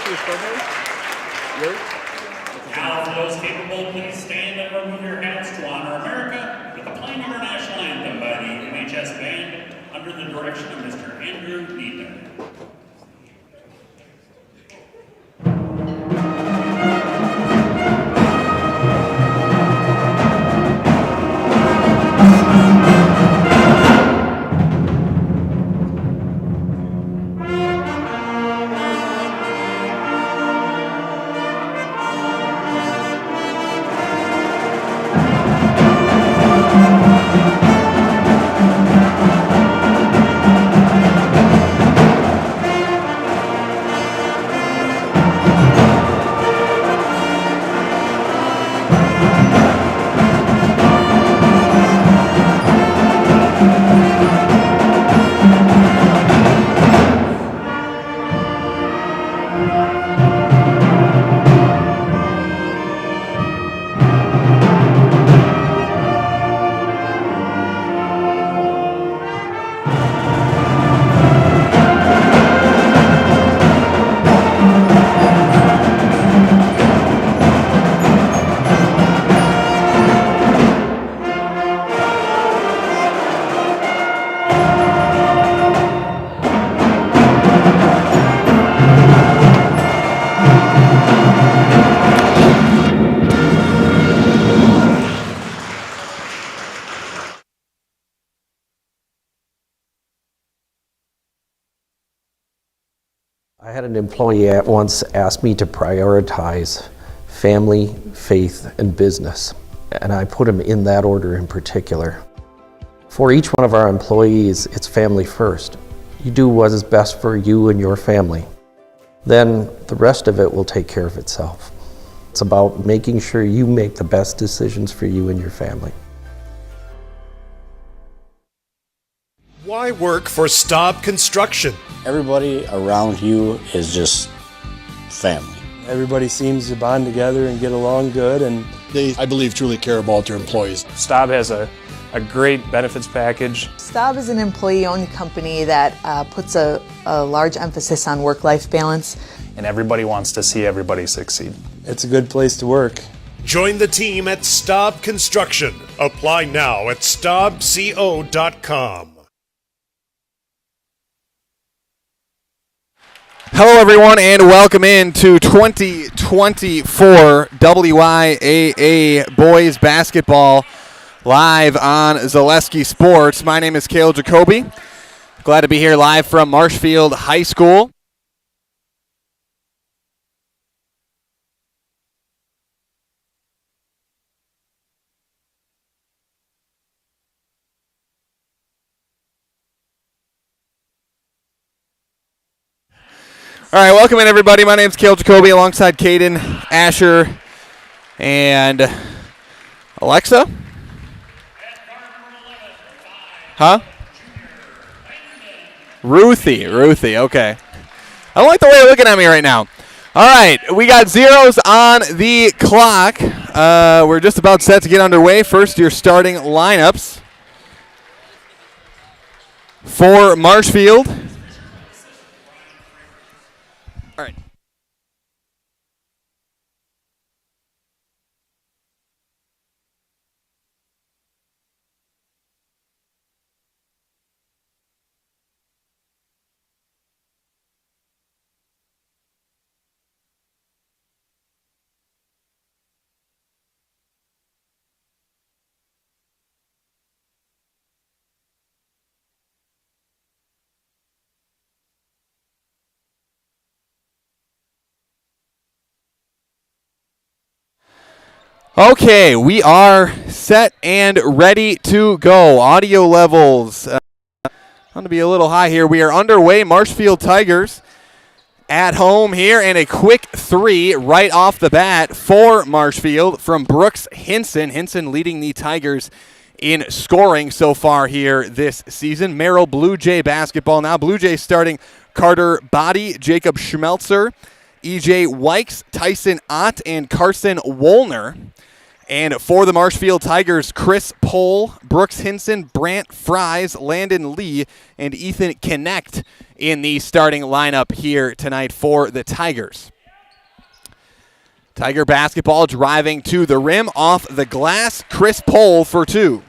Now, for those capable, please stand and remove your hats to honor America with the playing of our national anthem by the MHS Band under the direction of Mr. Andrew Needham. I had an employee at once ask me to prioritize family, faith, and business, and I put them in that order in particular. For each one of our employees, it's family first. You do what is best for you and your family. Then the rest of it will take care of itself. It's about making sure you make the best decisions for you and your family. Why work for Staub Construction? Everybody around you is just family. Everybody seems to bond together and get along good, and they, I believe, truly care about their employees. Staub has a great benefits package. Staub is an employee-owned company that puts a large emphasis on work-life balance. And everybody wants to see everybody succeed. It's a good place to work. Join the team at Staub Construction. Apply now at staubco.com. Hello, everyone, and welcome into 2024 WIAA Boys Basketball live on Zaleski Sports. My name is Cale Jacoby. Glad to be here live from Marshfield High School. All right, welcome in, everybody. My name's Cale Jacoby alongside Caden, Asher, and Alexa. Huh? Ruthie, okay. I don't like the way you're looking at me right now. All right, we got zeros on the clock. We're just about set to get underway. First, your starting lineups for Marshfield. All right. Okay, we are set and ready to go. Audio levels going to be a little high here. We are underway. Marshfield Tigers at home here, and a quick three right off the bat for Marshfield from Brooks Hinson. Hinson leading the Tigers in scoring so far here this season. Merrill Blue Jay basketball now. Blue Jays starting Carter Body, Jacob Schmelzer, E.J. Wykes, Tyson Ott, and Carson Woolner. And for the Marshfield Tigers, Chris Pohl, Brooks Hinson, Brant Fries, Landon Lee, and Ethan Connect in the starting lineup here tonight for the Tigers. Tiger basketball driving to the rim off the glass. Chris Pohl for 2.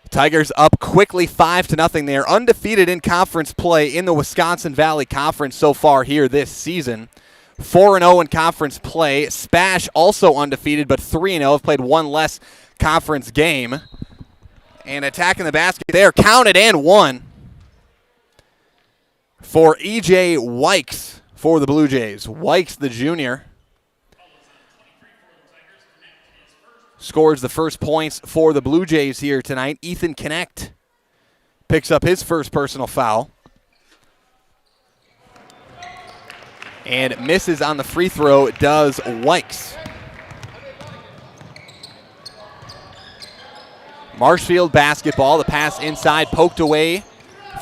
Tigers up quickly 5-0. They are undefeated in conference play in the Wisconsin Valley Conference so far here this season. 4-0 in conference play. Spash also undefeated, but 3-0. Have played one less conference game. And attacking the basket there, counted and one for E.J. Wykes for the Blue Jays. Wykes, the junior, scores the first points for the Blue Jays here tonight. Ethan Knecht picks up his first personal foul and misses on the free throw, does Wykes. Marshfield basketball, the pass inside, poked away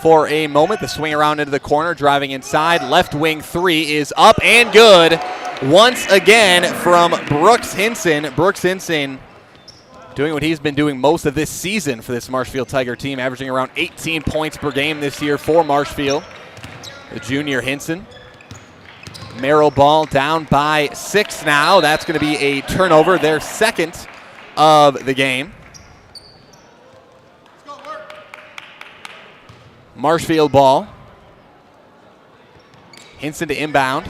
for a moment. The swing around into the corner, driving inside. Left wing 3 is up and good once again from Brooks Hinson. Brooks Hinson doing what he's been doing most of this season for this Marshfield Tiger team, averaging around 18 points per game this year for Marshfield. The junior Hinson. Merrill ball down by 6 now. That's going to be a turnover, their second of the game. Marshfield ball. Hinson to inbound.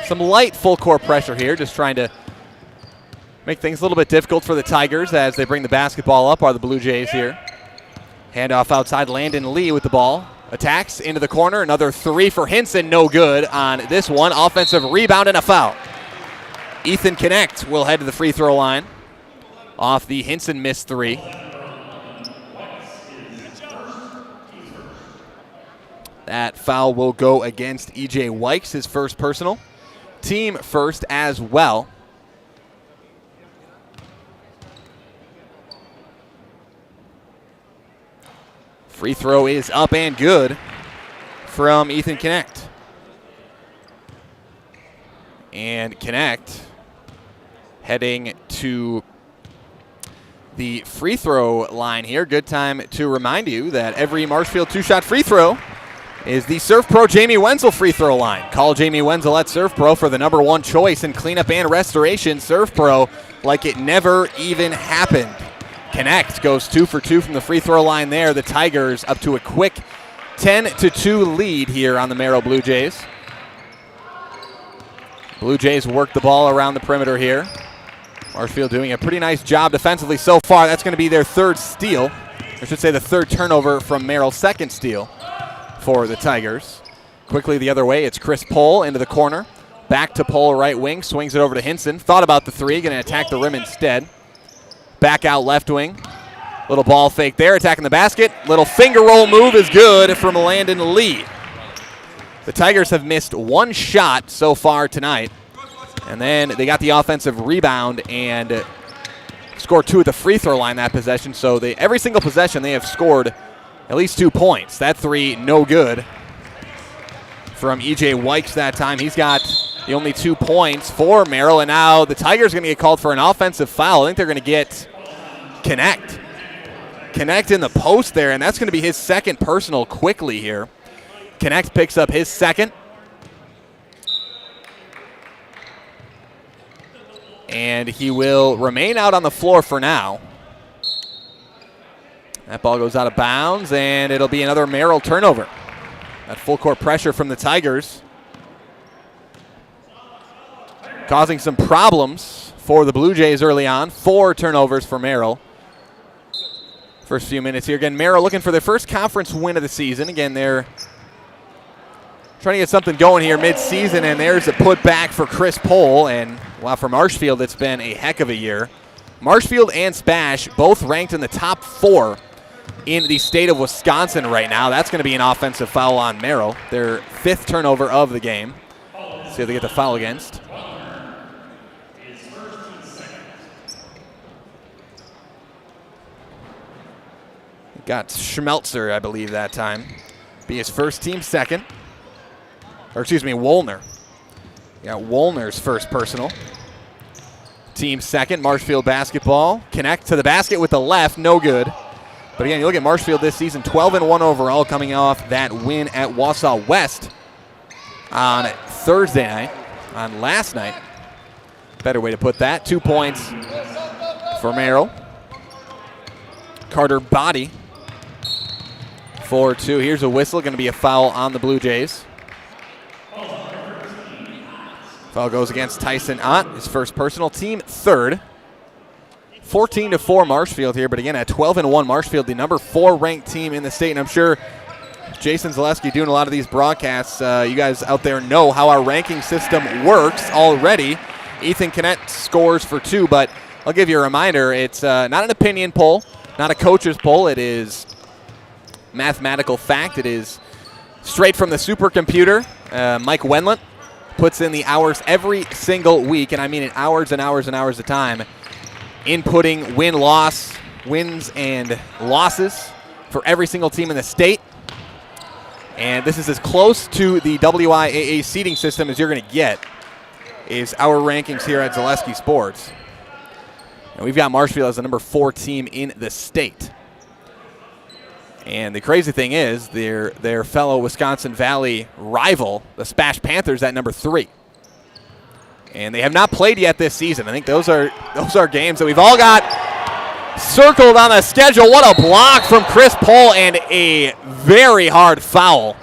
Some light full court pressure here, just trying to make things a little bit difficult for the Tigers as they bring the basketball up, are the Blue Jays here. Handoff outside, Landon Lee with the ball. Attacks into the corner, another 3 for Hinson, no good on this one. Offensive rebound and a foul. Ethan Knecht will head to the free throw line off the Hinson missed 3. That foul will go against E.J. Wykes, his first personal. Team first as well. Free throw is up and good from Ethan Knecht. And Knecht heading to the free throw line here. Good time to remind you that every Marshfield 2-shot free throw is the Surf Pro Jamie Wenzel free throw line. Call Jamie Wenzel at Surf Pro for the #1 choice in cleanup and restoration. Surf Pro like it never even happened. Knecht goes 2 for 2 from the free throw line there. The Tigers up to a quick 10-2 lead here on the Merrill Blue Jays. Blue Jays work the ball around the perimeter here. Marshfield doing a pretty nice job defensively so far. That's going to be their third steal. I should say the third turnover from Merrill's second steal for the Tigers. Quickly the other way, it's Chris Pohl into the corner. Back to Pohl, right wing, swings it over to Hinson. Thought about the 3, going to attack the rim instead. Back out left wing. Little ball fake there, attacking the basket. Little finger roll move is good from Landon Lee. The Tigers have missed 1 shot so far tonight. And then they got the offensive rebound and scored 2 at the free throw line that possession. So every single possession they have scored at least 2 points. That 3, no good from E.J. Wykes that time. He's got the only 2 points for Merrill. And now the Tigers are going to get called for an offensive foul. I think they're going to get Knecht in the post there, and that's going to be his second personal quickly here. Knecht picks up his second. And he will remain out on the floor for now. That ball goes out of bounds, and it'll be another Merrill turnover. That full court pressure from the Tigers causing some problems for the Blue Jays early on. 4 turnovers for Merrill. First few minutes here. Again, Merrill looking for their first conference win of the season. Again, they're trying to get something going here mid-season, and there's a put back for Chris Pohl. And wow, for Marshfield, it's been a heck of a year. Marshfield and Spash both ranked in the top 4 in the state of Wisconsin right now. That's going to be an offensive foul on Merrill, their 5th turnover of the game. See if they get the foul against. Got Schmelzer, I believe, that time. Be his first team second. Or excuse me, Woolner. Got Woolner's first personal. Team second, Marshfield basketball. Knecht to the basket with the left, no good. But again, you look at Marshfield this season, 12-1 overall, coming off that win at Wausau West on Thursday night, on last night. Better way to put that. 2 points for Merrill. Carter Body for 2. Here's a whistle. Going to be a foul on the Blue Jays. Foul goes against Tyson Ott, his first personal, team third. 14-4 Marshfield here, but again, at 12-1 Marshfield, the number 4 ranked team in the state. And I'm sure Jason Zaleski doing a lot of these broadcasts, you guys out there know how our ranking system works already. Ethan Kinnett scores for 2, but I'll give you a reminder, it's not an opinion poll, not a coach's poll. It is mathematical fact. It is straight from the supercomputer. Mike Wenlant puts in the hours every single week, and I mean in hours and hours and hours of time, inputting win-loss, wins and losses for every single team in the state. And this is as close to the WIAA seeding system as you're going to get, is our rankings here at Zaleski Sports. And we've got Marshfield as the number 4 team in the state. And the crazy thing is, their fellow Wisconsin Valley rival, the Spash Panthers, at number 3. And they have not played yet this season. I think those are games that we've all got circled on the schedule. What a block from Chris Pohl, and a very hard foul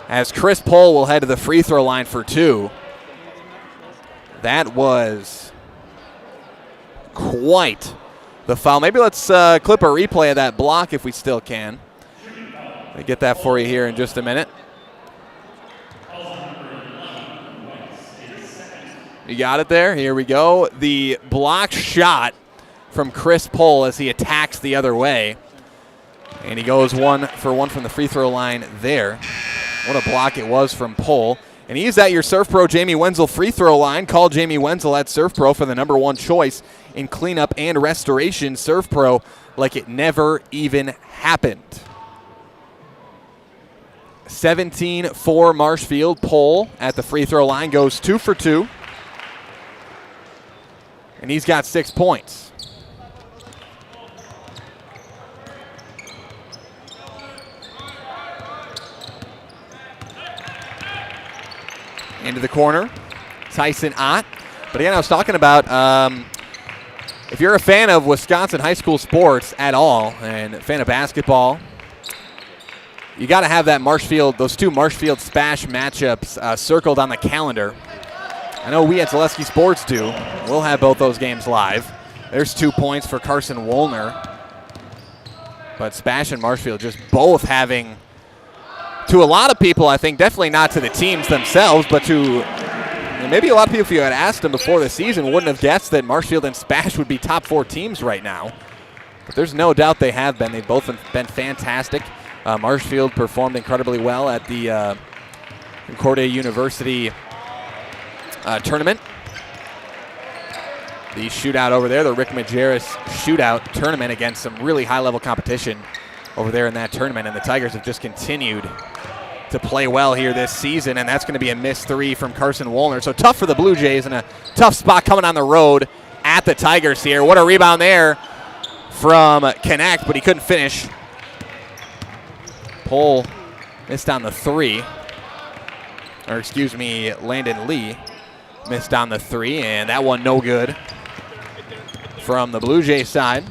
as Chris Pohl will head to the free throw line for 2. That was quite the foul. Maybe let's clip a replay of that block if we still can. I'll get that for you here in just a minute. You got it there? Here we go. The blocked shot from Chris Pohl as he attacks the other way. And he goes 1 for 1 from the free throw line there. What a block it was from Pohl. And he's at your Surf Pro Jamie Wenzel free throw line. Call Jamie Wenzel at Surf Pro for the number 1 choice in cleanup and restoration. Surf Pro like it never even happened. 17-4 Marshfield. Pohl at the free throw line goes 2 for 2. And he's got 6 points. Into the corner, Tyson Ott. But again, I was talking about if you're a fan of Wisconsin high school sports at all and a fan of basketball, you got to have that Marshfield, those 2 Marshfield Spash matchups circled on the calendar. I know we at Zaleski Sports do. We'll have both those games live. There's 2 points for Carson Woolner. But Spash and Marshfield just both having, to a lot of people, I think, definitely not to the teams themselves, but to maybe a lot of people, if you had asked them before the season, wouldn't have guessed that Marshfield and Spash would be top 4 teams right now. But there's no doubt they have been. They've both been fantastic. Marshfield performed incredibly well at the Concordia University tournament. The shootout over there, the Rick Majerus shootout tournament against some really high-level competition over there in that tournament. And the Tigers have just continued to play well here this season, and that's going to be a missed 3 from Carson Woolner. So tough for the Blue Jays and a tough spot coming on the road at the Tigers here. What a rebound there from Connect, but he couldn't finish. Pohl missed on the 3. Or excuse me, Landon Lee missed on the 3, and that one no good from the Blue Jays side.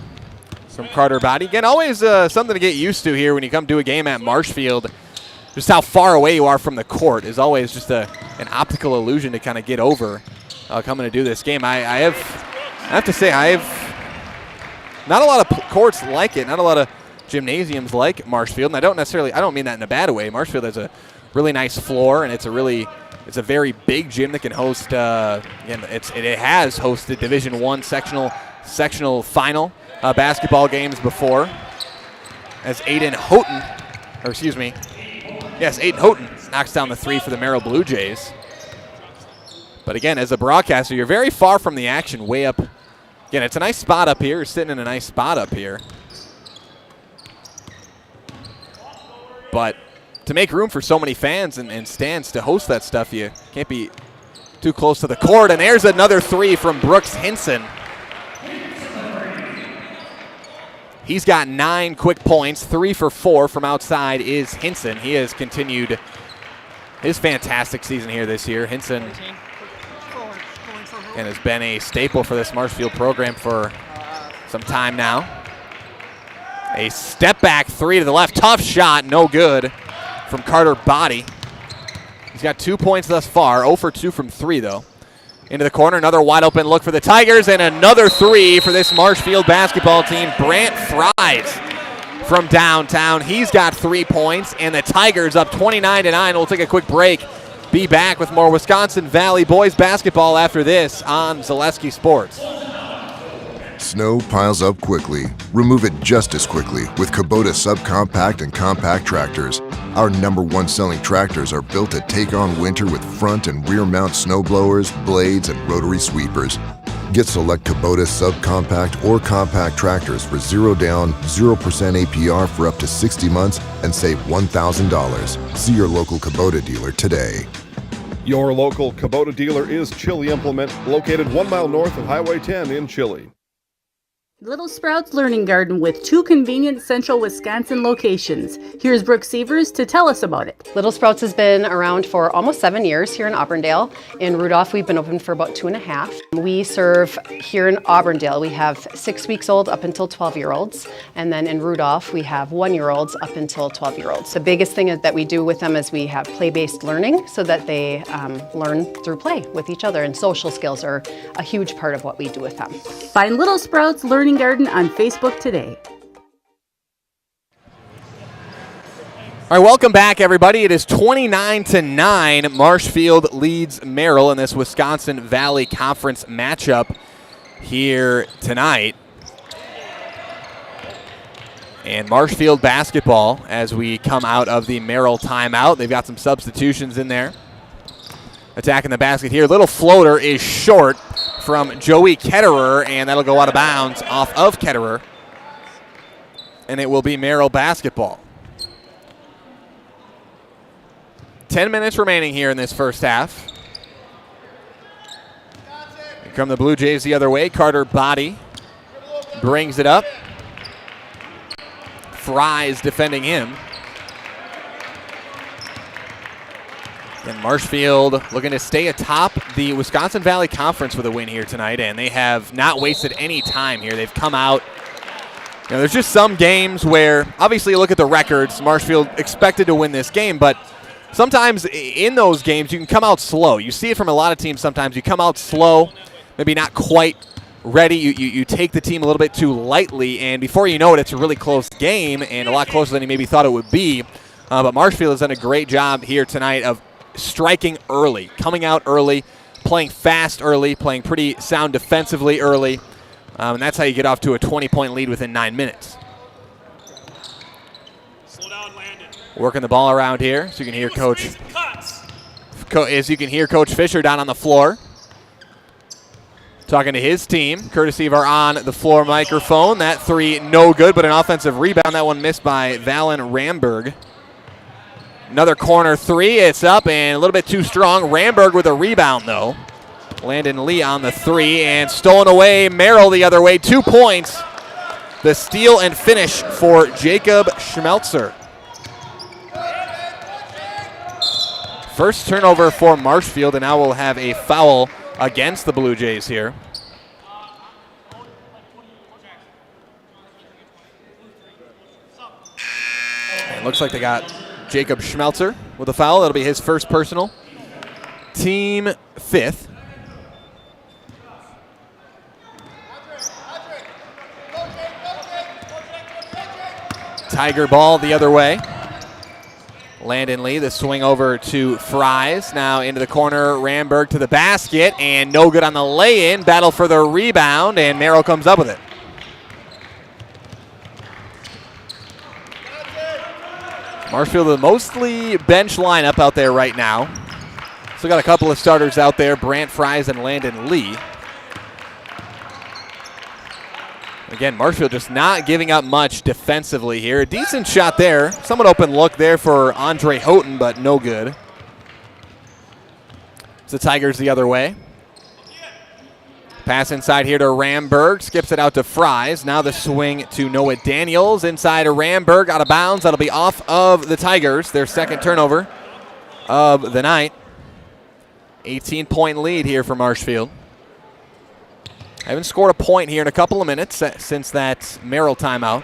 From Carter Body. Again, always something to get used to here when you come to a game at Marshfield. Just how far away you are from the court is always just an optical illusion to kind of get over coming to do this game. I have to say, not a lot of courts like it, not a lot of gymnasiums like Marshfield, and I don't mean that in a bad way. Marshfield has a really nice floor, and it's a very big gym that can host. It has hosted Division I sectional final basketball games before, as Aiden Houghton knocks down the 3 for the Merrill Blue Jays. But again, as a broadcaster, you're very far from the action, way up. Again, it's a nice spot up here. You're sitting in a nice spot up here. But to make room for so many fans and stands to host that stuff, you can't be too close to the court. And there's another 3 from Brooks Hinson. He's got 9 quick points. 3 for 4 from outside is Hinson. He has continued his fantastic season here this year. Hinson and has been a staple for this Marshfield program for some time now. A step back 3 to the left. Tough shot, no good from Carter Body. He's got 2 points thus far. 0 for 2 from 3, though. Into the corner, another wide open look for the Tigers, and another 3 for this Marshfield basketball team. Brant Fries from downtown. He's got 3 points, and the Tigers up 29-9. We'll take a quick break. Be back with more Wisconsin Valley boys basketball after this on Zaleski Sports. Snow piles up quickly. Remove it just as quickly with Kubota subcompact and compact tractors. Our #1 selling tractors are built to take on winter with front and rear mount snow blowers, blades, and rotary sweepers. Get select Kubota subcompact or compact tractors for 0 down, 0% APR for up to 60 months and save $1,000. See your local Kubota dealer today. Your local Kubota dealer is Chili Implement, located 1 mile north of Highway 10 in Chili. Little Sprouts Learning Garden with 2 convenient central Wisconsin locations. Here's Brooke Sievers to tell us about it. Little Sprouts has been around for almost 7 years here in Auburndale. In Rudolph, we've been open for about 2.5. We serve here in Auburndale, we have 6 weeks old up until 12-year-olds. And then in Rudolph, we have 1-year-olds up until 12-year-olds. The biggest thing that we do with them is we have play-based learning so that they learn through play with each other. And social skills are a huge part of what we do with them. Find Little Sprouts Learning Garden on Facebook today. All right, welcome back, everybody. It is 29-9. Marshfield leads Merrill in this Wisconsin Valley Conference matchup here tonight. And Marshfield basketball as we come out of the Merrill timeout. They've got some substitutions in there. Attacking the basket here. Little floater is short from Joey Ketterer, and that'll go out of bounds off of Ketterer. And it will be Merrill basketball. 10 minutes remaining here in this first half. Here come the Blue Jays the other way. Carter Body brings it up. Fries defending him. And Marshfield looking to stay atop the Wisconsin Valley Conference with a win here tonight, and they have not wasted any time here. They've come out. There's just some games where, obviously, you look at the records, Marshfield expected to win this game, but sometimes in those games you can come out slow. You see it from a lot of teams sometimes. You come out slow, maybe not quite ready. You take the team a little bit too lightly, and before you know it, it's a really close game and a lot closer than you maybe thought it would be. But Marshfield has done a great job here tonight of striking early, coming out early, playing fast early, playing pretty sound defensively early, and that's how you get off to a 20-point lead within 9 minutes. Slow down, Landon. Working the ball around here, so you can hear Coach Fisher down on the floor, talking to his team, courtesy of our on-the-floor microphone. That 3 no good, but an offensive rebound. That one missed by Valen Ramberg. Another corner 3, it's up and a little bit too strong. Ramberg with a rebound, though. Landon Lee on the 3 and stolen away. Merrill the other way, 2 points. The steal and finish for Jacob Schmelzer. First turnover for Marshfield, and now we'll have a foul against the Blue Jays here. And it looks like they got Jacob Schmelzer with a foul. That'll be his first personal. Team 5th. Tiger ball the other way. Landon Lee, the swing over to Fries. Now into the corner, Ramberg to the basket, and no good on the lay-in. Battle for the rebound, and Merrill comes up with it. Marshfield with a mostly bench lineup out there right now. Still got a couple of starters out there, Brant Fries and Landon Lee. Again, Marshfield just not giving up much defensively here. A decent shot there. Somewhat open look there for Andre Houghton, but no good. It's the Tigers the other way. Pass inside here to Ramberg. Skips it out to Fries. Now the swing to Noah Daniels. Inside to Ramberg. Out of bounds. That'll be off of the Tigers. Their second turnover of the night. 18-point lead here for Marshfield. Haven't scored a point here in a couple of minutes since that Merrill timeout.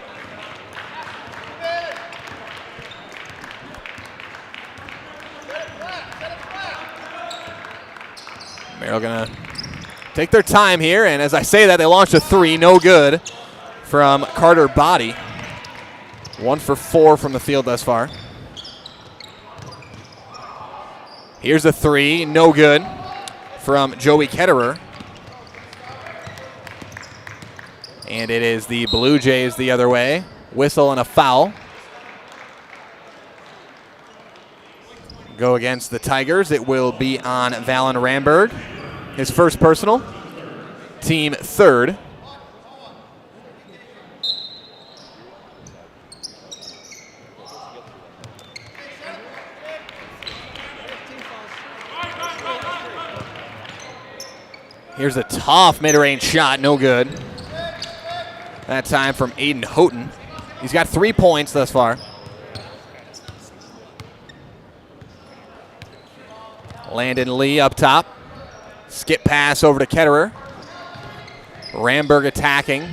Merrill going to take their time here, and as I say that, they launched a three, no good from Carter Body. 1 for 4 from the field thus far. Here's a three, no good from Joey Ketterer. And it is the Blue Jays the other way. Whistle and a foul. Go against the Tigers. It will be on Valen Ramberg. His first personal. Team third. Here's a tough mid-range shot, no good. That time from Aiden Houghton. He's got 3 points thus far. Landon Lee up top. Skip pass over to Ketterer. Ramberg attacking.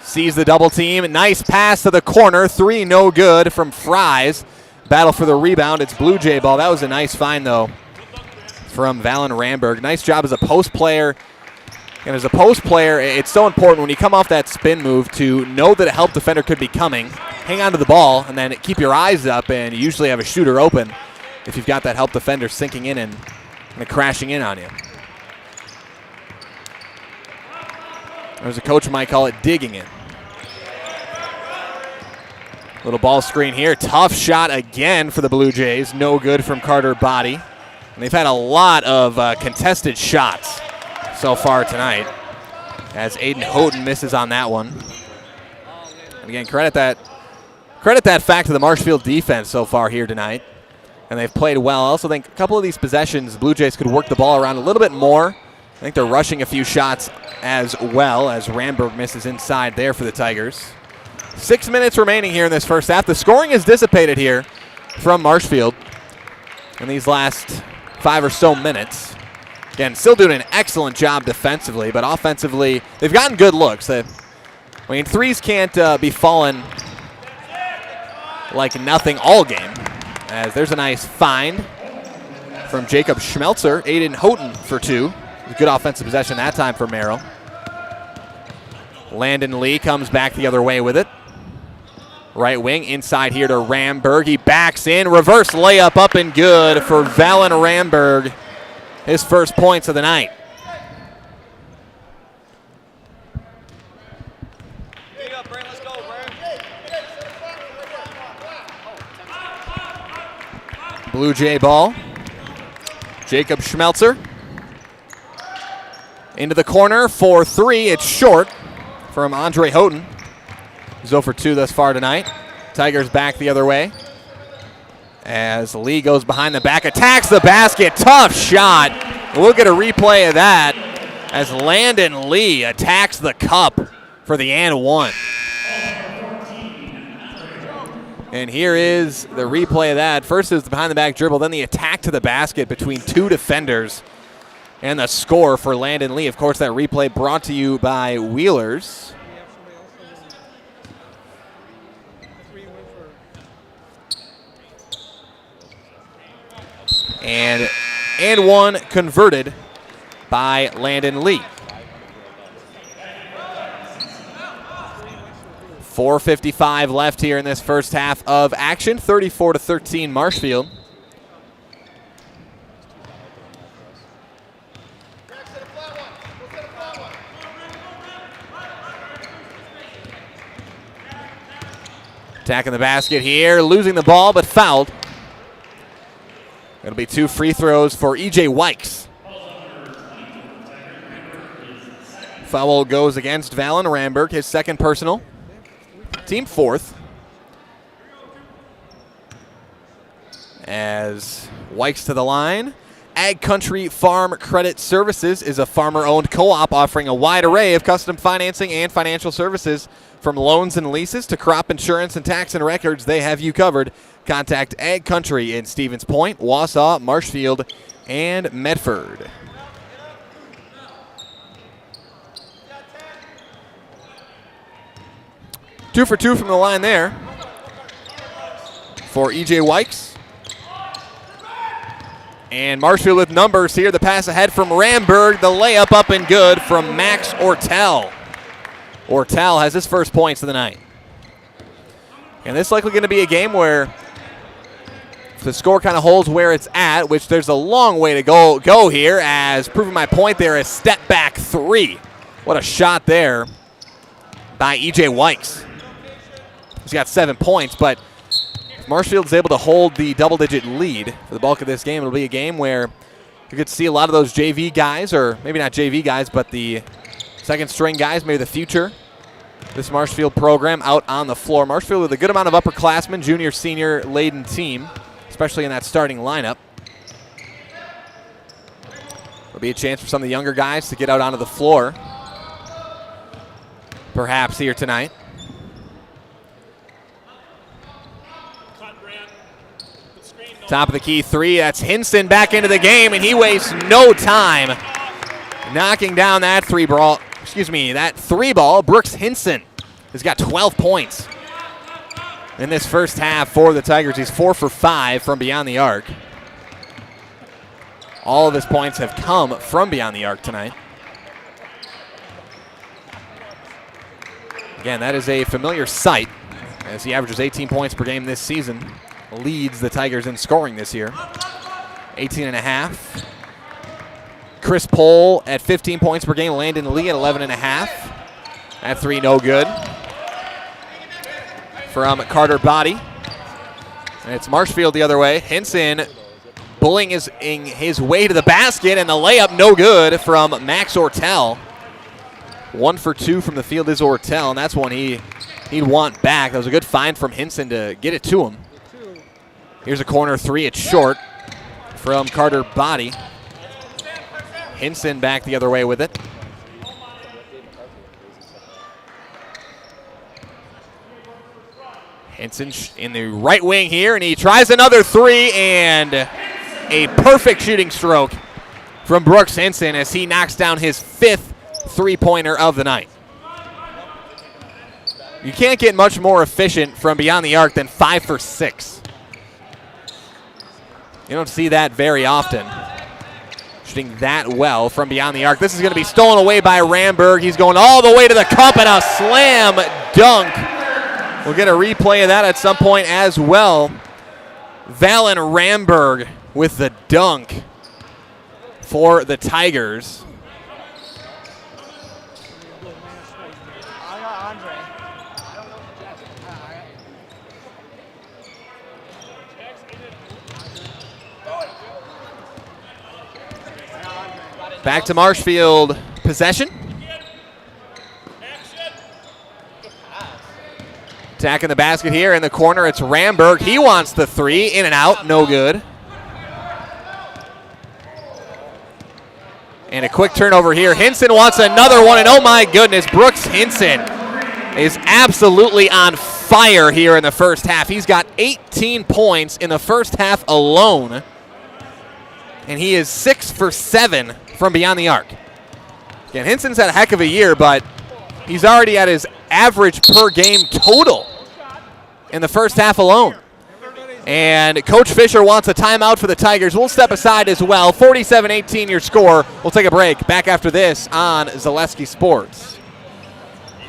Sees the double team. Nice pass to the corner. 3 no good from Fries. Battle for the rebound. It's Blue Jay ball. That was a nice find, though, from Valen Ramberg. Nice job as a post player. And as a post player, it's so important when you come off that spin move to know that a help defender could be coming, hang on to the ball, and then keep your eyes up, and you usually have a shooter open if you've got that help defender sinking in and crashing in on you. Or as a coach might call it, digging in. Little ball screen here. Tough shot again for the Blue Jays. No good from Carter Body. And they've had a lot of contested shots so far tonight, as Aiden Houghton misses on that one. And again, credit that fact to the Marshfield defense so far here tonight. And they've played well. I also think a couple of these possessions, Blue Jays could work the ball around a little bit more. I think they're rushing a few shots as well, as Ramberg misses inside there for the Tigers. 6 minutes remaining here in this first half. The scoring is dissipated here from Marshfield in these last 5 or so minutes. Again, still doing an excellent job defensively, but offensively, they've gotten good looks. Threes can't be falling like nothing all game. As there's a nice find from Jacob Schmelzer. Aiden Houghton for 2. Good offensive possession that time for Merrill. Landon Lee comes back the other way with it. Right wing, inside here to Ramberg. He backs in, reverse layup up and good for Valen Ramberg. His first points of the night. Blue Jay ball. Jacob Schmelzer. Into the corner for 3. It's short from Andre Houghton. He's 0 for 2 thus far tonight. Tigers back the other way. As Lee goes behind the back, attacks the basket. Tough shot. We'll get a replay of that as Landon Lee attacks the cup for the and one. And here is the replay of that. First is the behind the back dribble, then the attack to the basket between 2 defenders. And the score for Landon Lee. Of course, that replay brought to you by Wheelers. And one converted by Landon Lee. 4:55 left here in this first half of action. 34-13 Marshfield. Attacking the basket here, losing the ball, but fouled. It'll be 2 free throws for E.J. Wykes. Foul goes against Valen Ramberg, his second personal. Team 4th. As Wykes to the line. Ag Country Farm Credit Services is a farmer-owned co-op offering a wide array of custom financing and financial services. From loans and leases to crop insurance and tax and records, they have you covered. Contact Ag Country in Stevens Point, Wausau, Marshfield, and Medford. Two for two from the line there for E.J. Wykes. And Marshfield with numbers here. The pass ahead from Ramberg. The layup up and good from Max Ortel. Ortel has his first points of the night. And this is likely going to be a game where if the score kind of holds where it's at, which there's a long way to go here, as proving my point there, a step back three. What a shot there by E.J. Wykes. He's got 7 points, but if Marshfield's able to hold the double-digit lead for the bulk of this game, it'll be a game where you could see a lot of those JV guys, or maybe not JV guys, but the second-string guys, maybe the future, this Marshfield program out on the floor. Marshfield with a good amount of upperclassmen, junior, senior laden team, especially in that starting lineup. There'll be a chance for some of the younger guys to get out onto the floor, perhaps here tonight. Top of the key three, that's Hinson back into the game, and he wastes no time knocking down that three ball. Brooks Hinson has got 12 points in this first half for the Tigers. He's 4 for 5 from beyond the arc. All of his points have come from beyond the arc tonight. Again, that is a familiar sight as he averages 18 points per game this season. Leads the Tigers in scoring this year. 18.5. Chris Pohl at 15 points per game. Landon Lee at 11.5. That three no good. From Carter Body. And it's Marshfield the other way. Hinson bullying his way to the basket, and the layup no good from Max Ortel. 1 for 2 from the field is Ortel, and that's one he'd want back. That was a good find from Hinson to get it to him. Here's a corner three. It's short from Carter Body. Hinson back the other way with it. Hinson in the right wing here, and he tries another three, and a perfect shooting stroke from Brooks Hinson as he knocks down his 5th three-pointer of the night. You can't get much more efficient from beyond the arc than 5 for 6. You don't see that very often. Shooting that well from beyond the arc. This is going to be stolen away by Ramberg. He's going all the way to the cup and a slam dunk. We'll get a replay of that at some point as well. Valen Ramberg with the dunk for the Tigers. Back to Marshfield possession. Attacking the basket here in the corner. It's Ramberg. He wants the three. In and out. No good. And a quick turnover here. Hinson wants another one, and oh my goodness, Brooks Hinson is absolutely on fire here in the first half. He's got 18 points in the first half alone, and he is 6 for 7 from beyond the arc. Again, Hinson's had a heck of a year, but he's already at his average per game total in the first half alone. And Coach Fisher wants a timeout for the Tigers. We'll step aside as well. 47-18 your score. We'll take a break. Back after this on Zaleski Sports.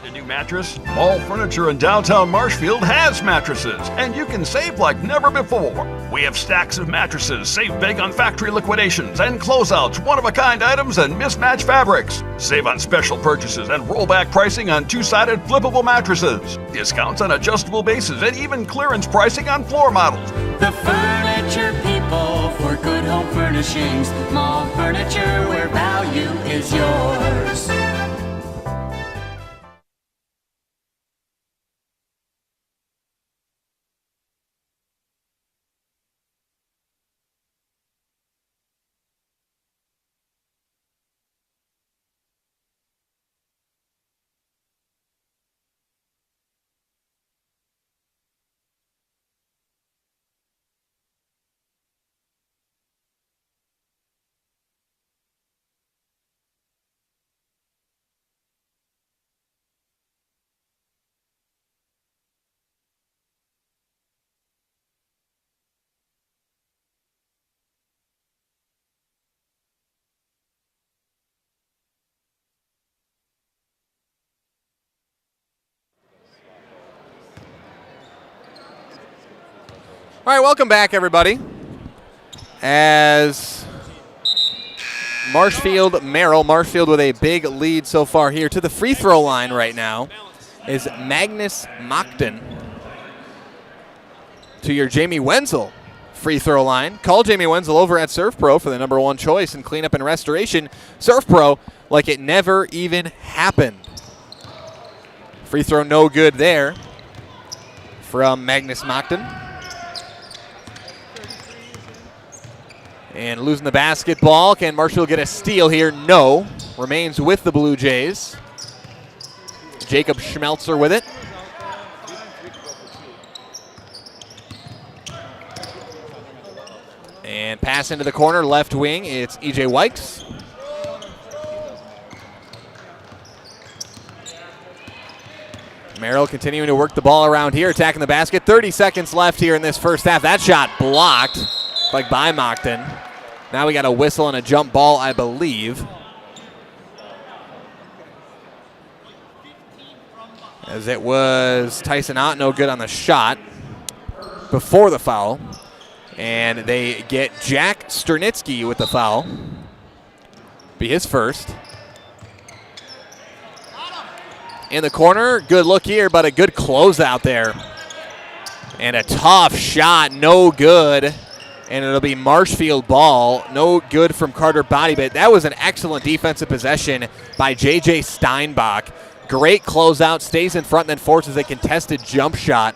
Need a new mattress? All Furniture in downtown Marshfield has mattresses, and you can save like never before. We have stacks of mattresses, save big on factory liquidations and closeouts, one-of-a-kind items, and mismatched fabrics. Save on special purchases and rollback pricing on two-sided flippable mattresses. Discounts on adjustable bases and even clearance pricing on floor models. The furniture people for good home furnishings. Mall furniture where value is yours. All right, welcome back, everybody. As Merrill, Marshfield with a big lead so far here. To the free throw line right now is Magnus Mockton. To your Jamie Wenzel free throw line. Call Jamie Wenzel over at Surf Pro for the #1 choice in cleanup and restoration. Surf Pro, like it never even happened. Free throw no good there from Magnus Mockton. And losing the basketball. Can Marshfield get a steal here? No. Remains with the Blue Jays. Jacob Schmelzer with it. And pass into the corner, left wing. It's E.J. Wykes. Merrill continuing to work the ball around here, attacking the basket. 30 seconds left here in this first half. That shot blocked by Mockton. Now we got a whistle and a jump ball, I believe. As it was Tyson Ott, no good on the shot before the foul. And they get Jack Sternitsky with the foul. Be his first. In the corner, good look here, but a good closeout there. And a tough shot, no good. And it'll be Marshfield ball. No good from Carter Bodybit. That was an excellent defensive possession by J.J. Steinbach. Great closeout, stays in front, and then forces a contested jump shot.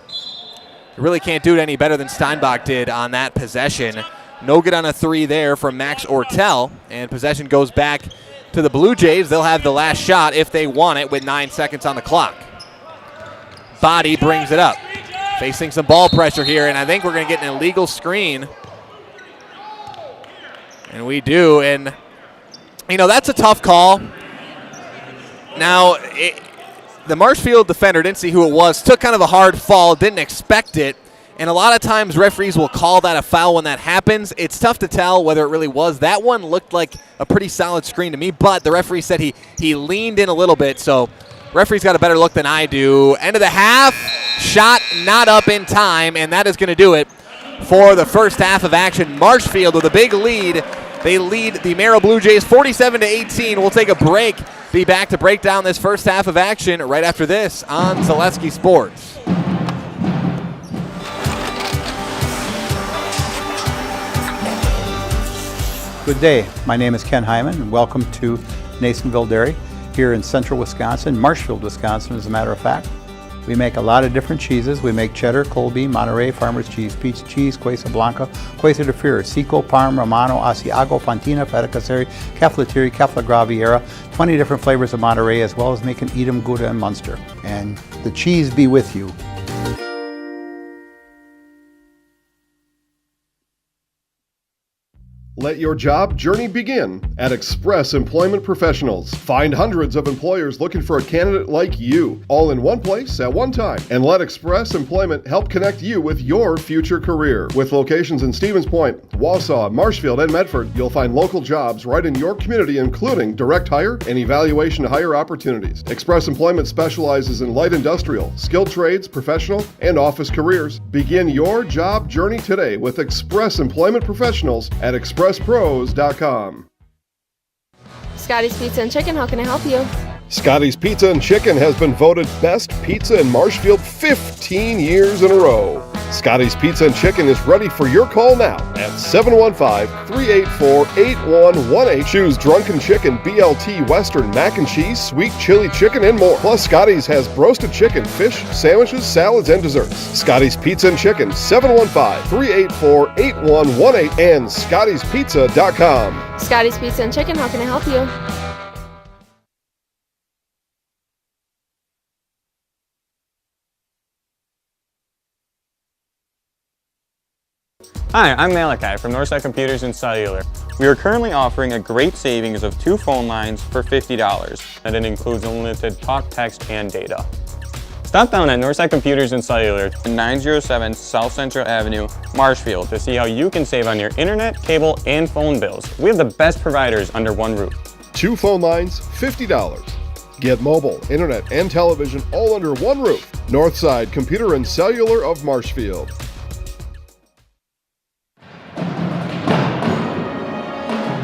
You really can't do it any better than Steinbach did on that possession. No good on a three there from Max Ortel. And possession goes back to the Blue Jays. They'll have the last shot if they want it with 9 seconds on the clock. Body brings it up. Facing some ball pressure here, and I think we're going to get an illegal screen. And we do, and, that's a tough call. Now, the Marshfield defender didn't see who it was, took kind of a hard fall, didn't expect it, and a lot of times referees will call that a foul when that happens. It's tough to tell whether it really was. That one looked like a pretty solid screen to me, but the referee said he leaned in a little bit, so referee's got a better look than I do. End of the half, shot not up in time, and that is going to do it for the first half of action. Marshfield with a big lead. They lead the Merrill Blue Jays 47-18. We'll take a break. Be back to break down this first half of action right after this on Zaleski Sports. Good day. My name is Ken Hyman, and welcome to Nasonville Dairy here in central Wisconsin, Marshfield, Wisconsin, as a matter of fact. We make a lot of different cheeses. We make cheddar, Colby, Monterey, Farmer's Cheese, Peach Cheese, Quesa Blanca, Quesa de Fear, Seco, Parm, Romano, Asiago, Fontina, Feta Caseri, Caflateri, Cafla Graviera, 20 different flavors of Monterey, as well as making Edam, Gouda, and Munster. And the cheese be with you. Let your job journey begin at Express Employment Professionals. Find hundreds of employers looking for a candidate like you, all in one place at one time. And let Express Employment help connect you with your future career. With locations in Stevens Point, Wausau, Marshfield, and Medford, you'll find local jobs right in your community, including direct hire and evaluation to hire opportunities. Express Employment specializes in light industrial, skilled trades, professional, and office careers. Begin your job journey today with Express Employment Professionals at expresspros.com. Scotty's Pizza and Chicken, how can I help you? Scotty's Pizza and Chicken has been voted best pizza in Marshfield 15 years in a row. Scotty's Pizza and Chicken is ready for your call now at 715-384-8118. Choose Drunken Chicken, BLT, Western, Mac and Cheese, Sweet Chili Chicken, and more. Plus, Scotty's has roasted chicken, fish, sandwiches, salads, and desserts. Scotty's Pizza and Chicken, 715-384-8118 and Scotty'sPizza.com. Scotty's Pizza and Chicken, how can I help you? Hi, I'm Malachi from Northside Computers and Cellular. We are currently offering a great savings of 2 phone lines for $50, and it includes unlimited talk, text, and data. Stop down at Northside Computers and Cellular, 907 South Central Avenue, Marshfield, to see how you can save on your internet, cable, and phone bills. We have the best providers under one roof. 2 phone lines, $50. Get mobile, internet, and television all under one roof. Northside Computer and Cellular of Marshfield.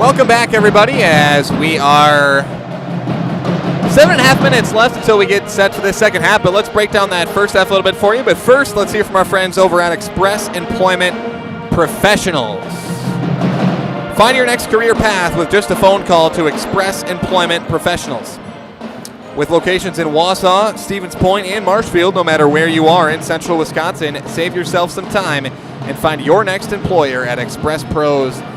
Welcome back, everybody, as we are 7.5 minutes left until we get set for this second half, but let's break down that first half a little bit for you. But first, let's hear from our friends over at Express Employment Professionals. Find your next career path with just a phone call to Express Employment Professionals. With locations in Wausau, Stevens Point, and Marshfield, no matter where you are in central Wisconsin, save yourself some time and find your next employer at expresspros.com.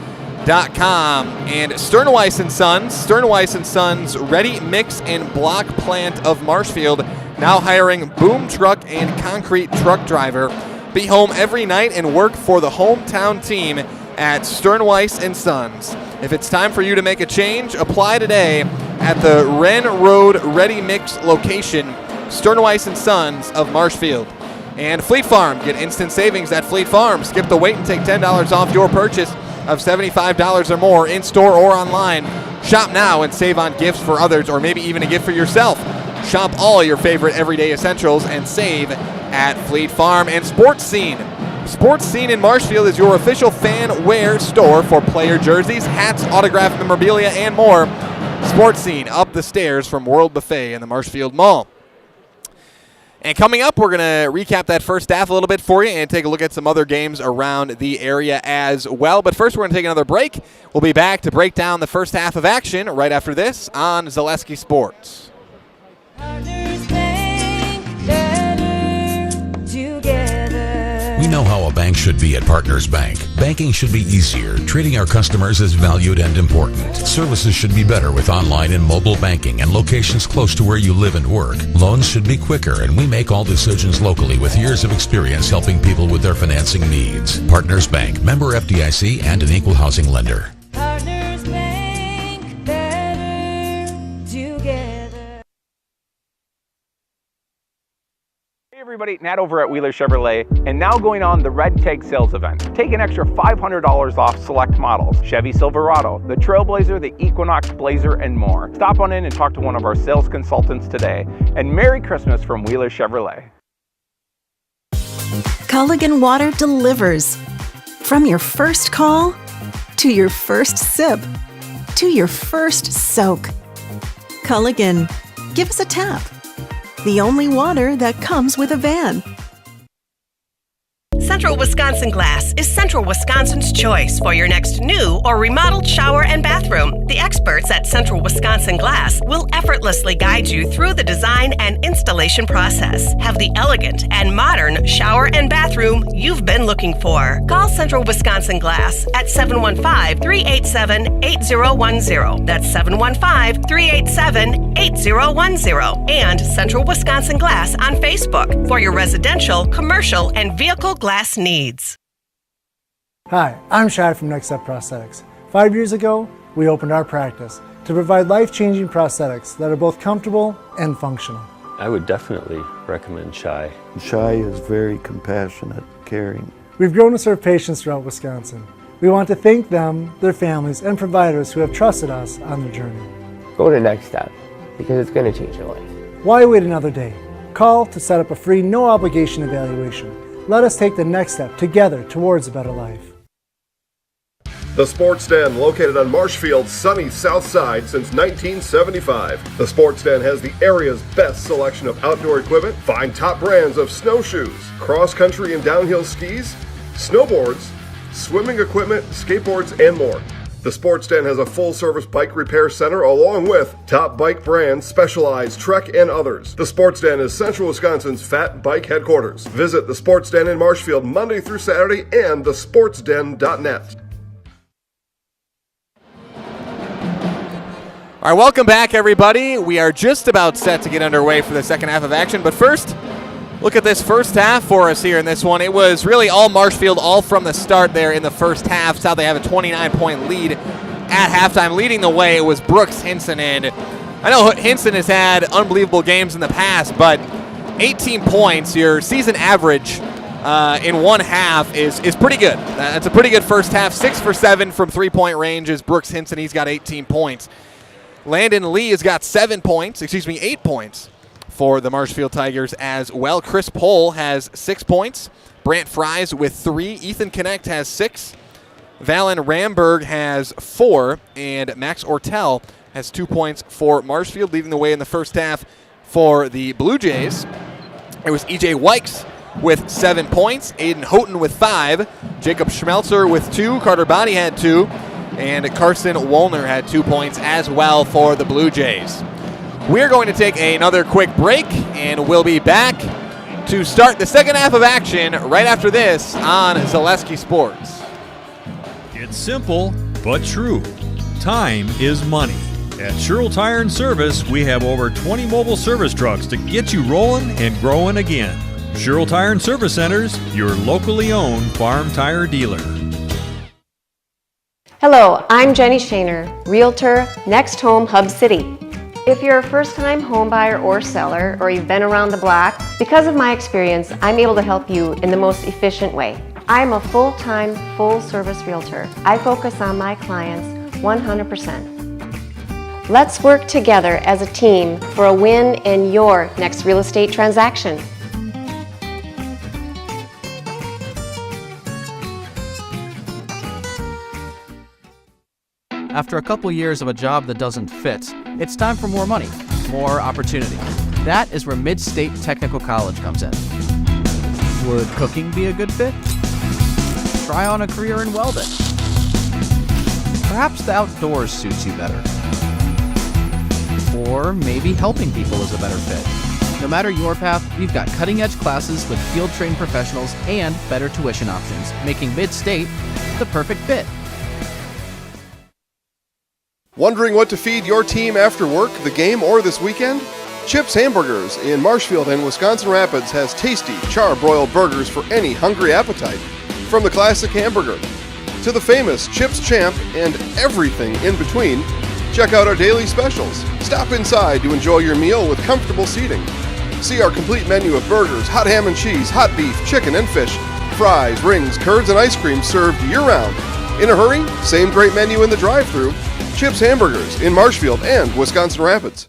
And Sternweiss & Sons ready mix and block plant of Marshfield, now hiring boom truck and concrete truck driver. Be home every night and work for the hometown team at Sternweiss & Sons. If it's time for you to make a change, apply today at the Wren Road Ready Mix location, Sternweiss & Sons of Marshfield. And Fleet Farm, get instant savings at Fleet Farm. Skip the wait and take $10 off your purchase of $75 or more in store or online. Shop now and save on gifts for others, or maybe even a gift for yourself. Shop all your favorite everyday essentials and save at Fleet Farm. And Sports Scene in Marshfield is your official fan wear store for player jerseys, hats, autographed memorabilia, and more. Sports Scene up the stairs from World Buffet in the Marshfield Mall. And coming up, we're going to recap that first half a little bit for you and take a look at some other games around the area as well. But first, we're going to take another break. We'll be back to break down the first half of action right after this on Zaleski Sports. We know how a bank should be at Partners Bank. Banking should be easier. Treating our customers as valued and important. Services should be better with online and mobile banking and locations close to where you live and work. Loans should be quicker, and we make all decisions locally with years of experience helping people with their financing needs. Partners Bank, member FDIC, and an equal housing lender. Partners Bank, better together. Hey everybody, Nat over at Wheeler Chevrolet, and now going on the Red Tag Sales Event. Take an extra $500 off select models, Chevy Silverado, the Trailblazer, the Equinox Blazer, and more. Stop on in and talk to one of our sales consultants today. And Merry Christmas from Wheeler Chevrolet. Culligan Water delivers. From your first call, to your first sip, to your first soak. Culligan, give us a tap. The only water that comes with a van. Central Wisconsin Glass is Central Wisconsin's choice for your next new or remodeled shower and bathroom. The experts at Central Wisconsin Glass will effortlessly guide you through the design and installation process. Have the elegant and modern shower and bathroom you've been looking for. Call Central Wisconsin Glass at 715-387-8010. That's 715-387-8010. And Central Wisconsin Glass on Facebook for your residential, commercial, and vehicle glass needs. Hi, I'm Shad from Next Step Prosthetics. 5 years ago, we opened our practice to provide life-changing prosthetics that are both comfortable and functional. I would definitely recommend Shai. Shai is very compassionate, caring. We've grown to serve patients throughout Wisconsin. We want to thank them, their families, and providers who have trusted us on their journey. Go to Next Step, because it's going to change your life. Why wait another day? Call to set up a free, no-obligation evaluation. Let us take the next step together towards a better life. The Sports Den, located on Marshfield's sunny south side since 1975. The Sports Den has the area's best selection of outdoor equipment. Find top brands of snowshoes, cross-country and downhill skis, snowboards, swimming equipment, skateboards, and more. The Sports Den has a full-service bike repair center along with top bike brands, Specialized, Trek, and others. The Sports Den is Central Wisconsin's fat bike headquarters. Visit the Sports Den in Marshfield Monday through Saturday and thesportsden.net. All right, welcome back, everybody. We are just about set to get underway for the second half of action, but first, look at this first half for us here in this one. It was really all Marshfield, all from the start there in the first half. It's how they have a 29-point lead at halftime. Leading the way, it was Brooks Hinson. And I know Hinson has had unbelievable games in the past, but 18 points, your season average in one half is pretty good. That's a pretty good first half. 6 for 7 from three-point range is Brooks Hinson. He's got 18 points. Landon Lee has got 8 points for the Marshfield Tigers as well. Chris Pohl has 6 points. Brant Fries with 3. Ethan Connect has 6. Valen Ramberg has 4, and Max Ortel has 2 points for Marshfield, leading the way in the first half for the Blue Jays. It was E.J. Wykes with 7 points, Aiden Houghton with 5, Jacob Schmelzer with 2, Carter Bonney had 2, and Carson Wollner had 2 points as well for the Blue Jays. We're going to take another quick break, and we'll be back to start the second half of action right after this on Zaleski Sports. It's simple, but true. Time is money. At Sherrill Tire and Service, we have over 20 mobile service trucks to get you rolling and growing again. Sherrill Tire and Service Centers, your locally owned farm tire dealer. Hello, I'm Jenny Shaner, Realtor, Next Home Hub City. If you're a first-time home buyer or seller, or you've been around the block, because of my experience, I'm able to help you in the most efficient way. I'm a full-time, full-service realtor. I focus on my clients 100%. Let's work together as a team for a win in your next real estate transaction. After a couple years of a job that doesn't fit, it's time for more money, more opportunity. That is where Mid-State Technical College comes in. Would cooking be a good fit? Try on a career in welding. Perhaps the outdoors suits you better. Or maybe helping people is a better fit. No matter your path, we've got cutting-edge classes with field-trained professionals and better tuition options, making Mid-State the perfect fit. Wondering what to feed your team after work, the game, or this weekend? Chips Hamburgers in Marshfield and Wisconsin Rapids has tasty, char-broiled burgers for any hungry appetite. From the classic hamburger to the famous Chips Champ and everything in between, check out our daily specials. Stop inside to enjoy your meal with comfortable seating. See our complete menu of burgers, hot ham and cheese, hot beef, chicken and fish, fries, rings, curds, and ice cream served year-round. In a hurry? Same great menu in the drive-thru. Chips Hamburgers in Marshfield and Wisconsin Rapids.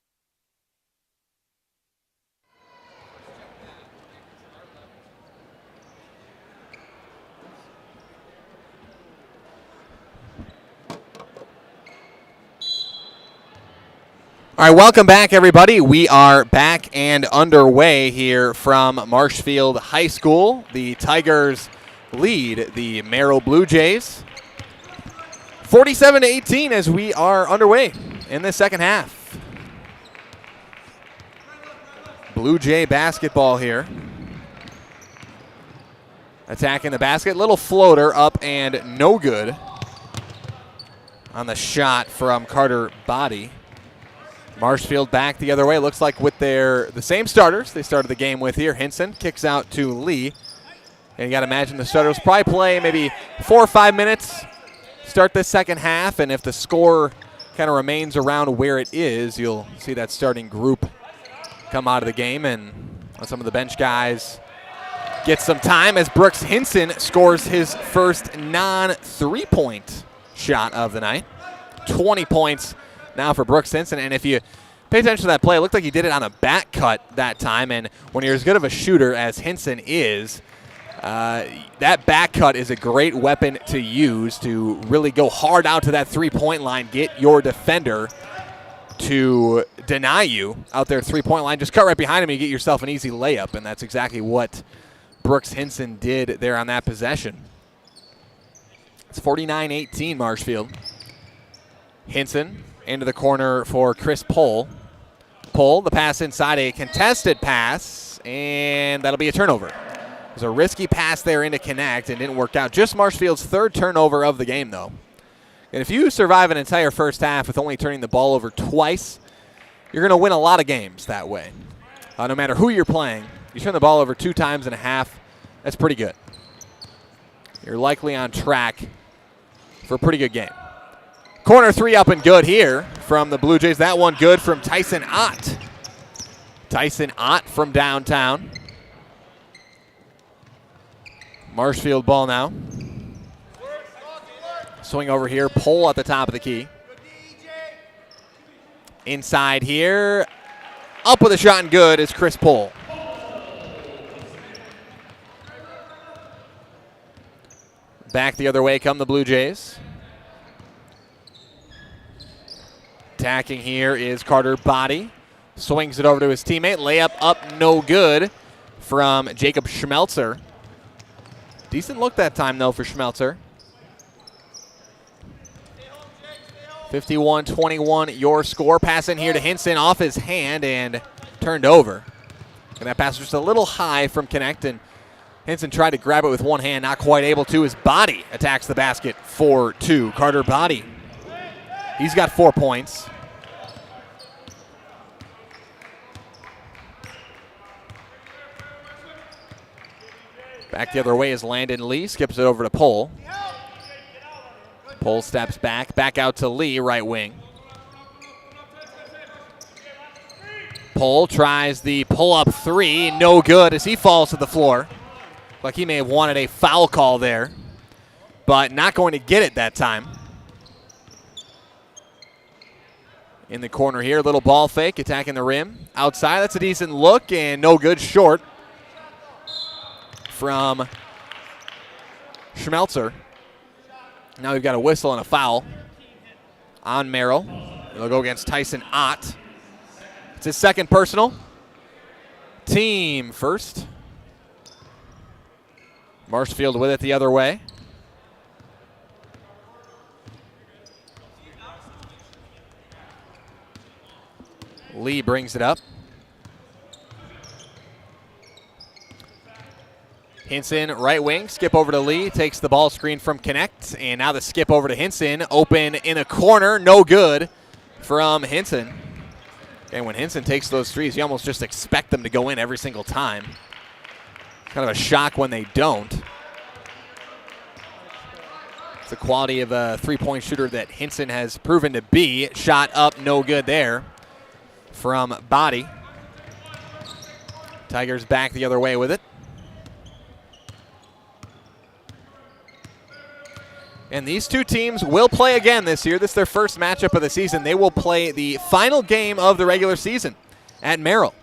All right, welcome back, everybody. We are back and underway here from Marshfield High School. The Tigers lead the Merrill Blue Jays 47-18 as we are underway in the second half. Blue Jay basketball here. Attacking the basket. Little floater up and no good on the shot from Carter Body. Marshfield back the other way. Looks like with the same starters they started the game with here. Hinson kicks out to Lee. And you got to imagine the starters probably play maybe 4 or 5 minutes. Start this second half, and if the score kind of remains around where it is, you'll see that starting group come out of the game, and some of the bench guys get some time as Brooks Hinson scores his first non-3-point shot of the night. 20 points now for Brooks Hinson, and if you pay attention to that play, it looked like he did it on a back cut that time, and when you're as good of a shooter as Hinson is, that back cut is a great weapon to use to really go hard out to that 3-point line, get your defender to deny you out there at 3-point line. Just cut right behind him and you get yourself an easy layup, and that's exactly what Brooks Hinson did there on that possession. It's 49-18 Marshfield. Hinson into the corner for Chris Pohl. Pohl, the pass inside, a contested pass, and that'll be a turnover. It was a risky pass there into connect and didn't work out. Just Marshfield's third turnover of the game, though. And if you survive an entire first half with only turning the ball over twice, you're going to win a lot of games that way. No matter who you're playing, you turn the ball over 2 times and a half, that's pretty good. You're likely on track for a pretty good game. Corner 3 up and good here from the Blue Jays. That one good from Tyson Ott. Tyson Ott from downtown. Marshfield ball now. Swing over here. Pohl at the top of the key. Inside here. Up with a shot and good is Chris Pohl. Back the other way come the Blue Jays. Attacking here is Carter Body. Swings it over to his teammate. Layup up, no good from Jacob Schmelzer. Decent look that time, though, for Schmelzer. 51-21 your score. Pass in here to Hinson off his hand and turned over. And that pass was just a little high from Connect, and Hinson tried to grab it with one hand, not quite able to. His Body attacks the basket for 2. Carter Body. He's got 4 points. Back the other way is Landon Lee. Skips it over to Pohl. Pohl steps back out to Lee, right wing. Pohl tries the pull-up 3. No good as he falls to the floor. Like he may have wanted a foul call there, but not going to get it that time. In the corner here, little ball fake, attacking the rim. Outside, that's a decent look, and no good, short from Schmelzer. Now we've got a whistle and a foul on Merrill. It'll go against Tyson Ott. It's his second personal. Team first. Marshfield with it the other way. Lee brings it up. Hinson, right wing, skip over to Lee, takes the ball screen from Connect, and now the skip over to Hinson, open in a corner, no good from Hinson. And when Hinson takes those threes, you almost just expect them to go in every single time. Kind of a shock when they don't. It's the quality of a three-point shooter that Hinson has proven to be. Shot up, no good there from Body. Tigers back the other way with it. And these two teams will play again this year. This is their first matchup of the season. They will play the final game of the regular season at Merrill.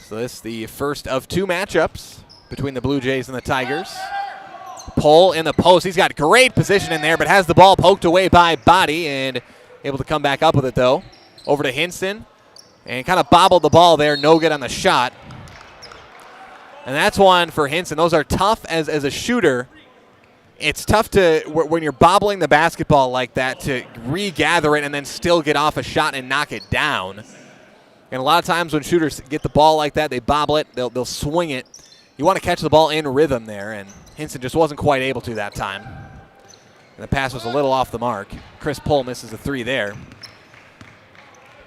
So this is the first of 2 matchups between the Blue Jays and the Tigers. Pohl in the post. He's got great position in there, but has the ball poked away by Body and able to come back up with it, though. Over to Hinson and kind of bobbled the ball there. No good on the shot. And that's one for Hinson. Those are tough as a shooter. It's tough to, when you're bobbling the basketball like that, to regather it and then still get off a shot and knock it down. And a lot of times when shooters get the ball like that, they bobble it, they'll swing it. You want to catch the ball in rhythm there, and Hinson just wasn't quite able to that time. And the pass was a little off the mark. Chris Pohl misses a 3 there.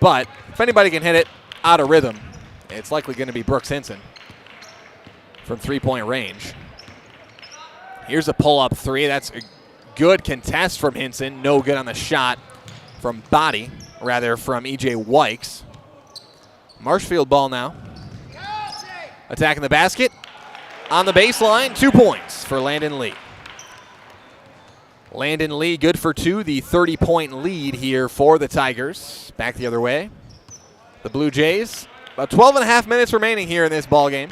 But if anybody can hit it out of rhythm, it's likely going to be Brooks Hinson from three-point range. Here's a pull-up 3. That's a good contest from Hinson. No good on the shot from Body, rather from E.J. Wykes. Marshfield ball now. Attacking the basket. On the baseline, 2 points for Landon Lee. Landon Lee good for 2, the 30-point lead here for the Tigers. Back the other way. The Blue Jays, about 12 and a half minutes remaining here in this ball game.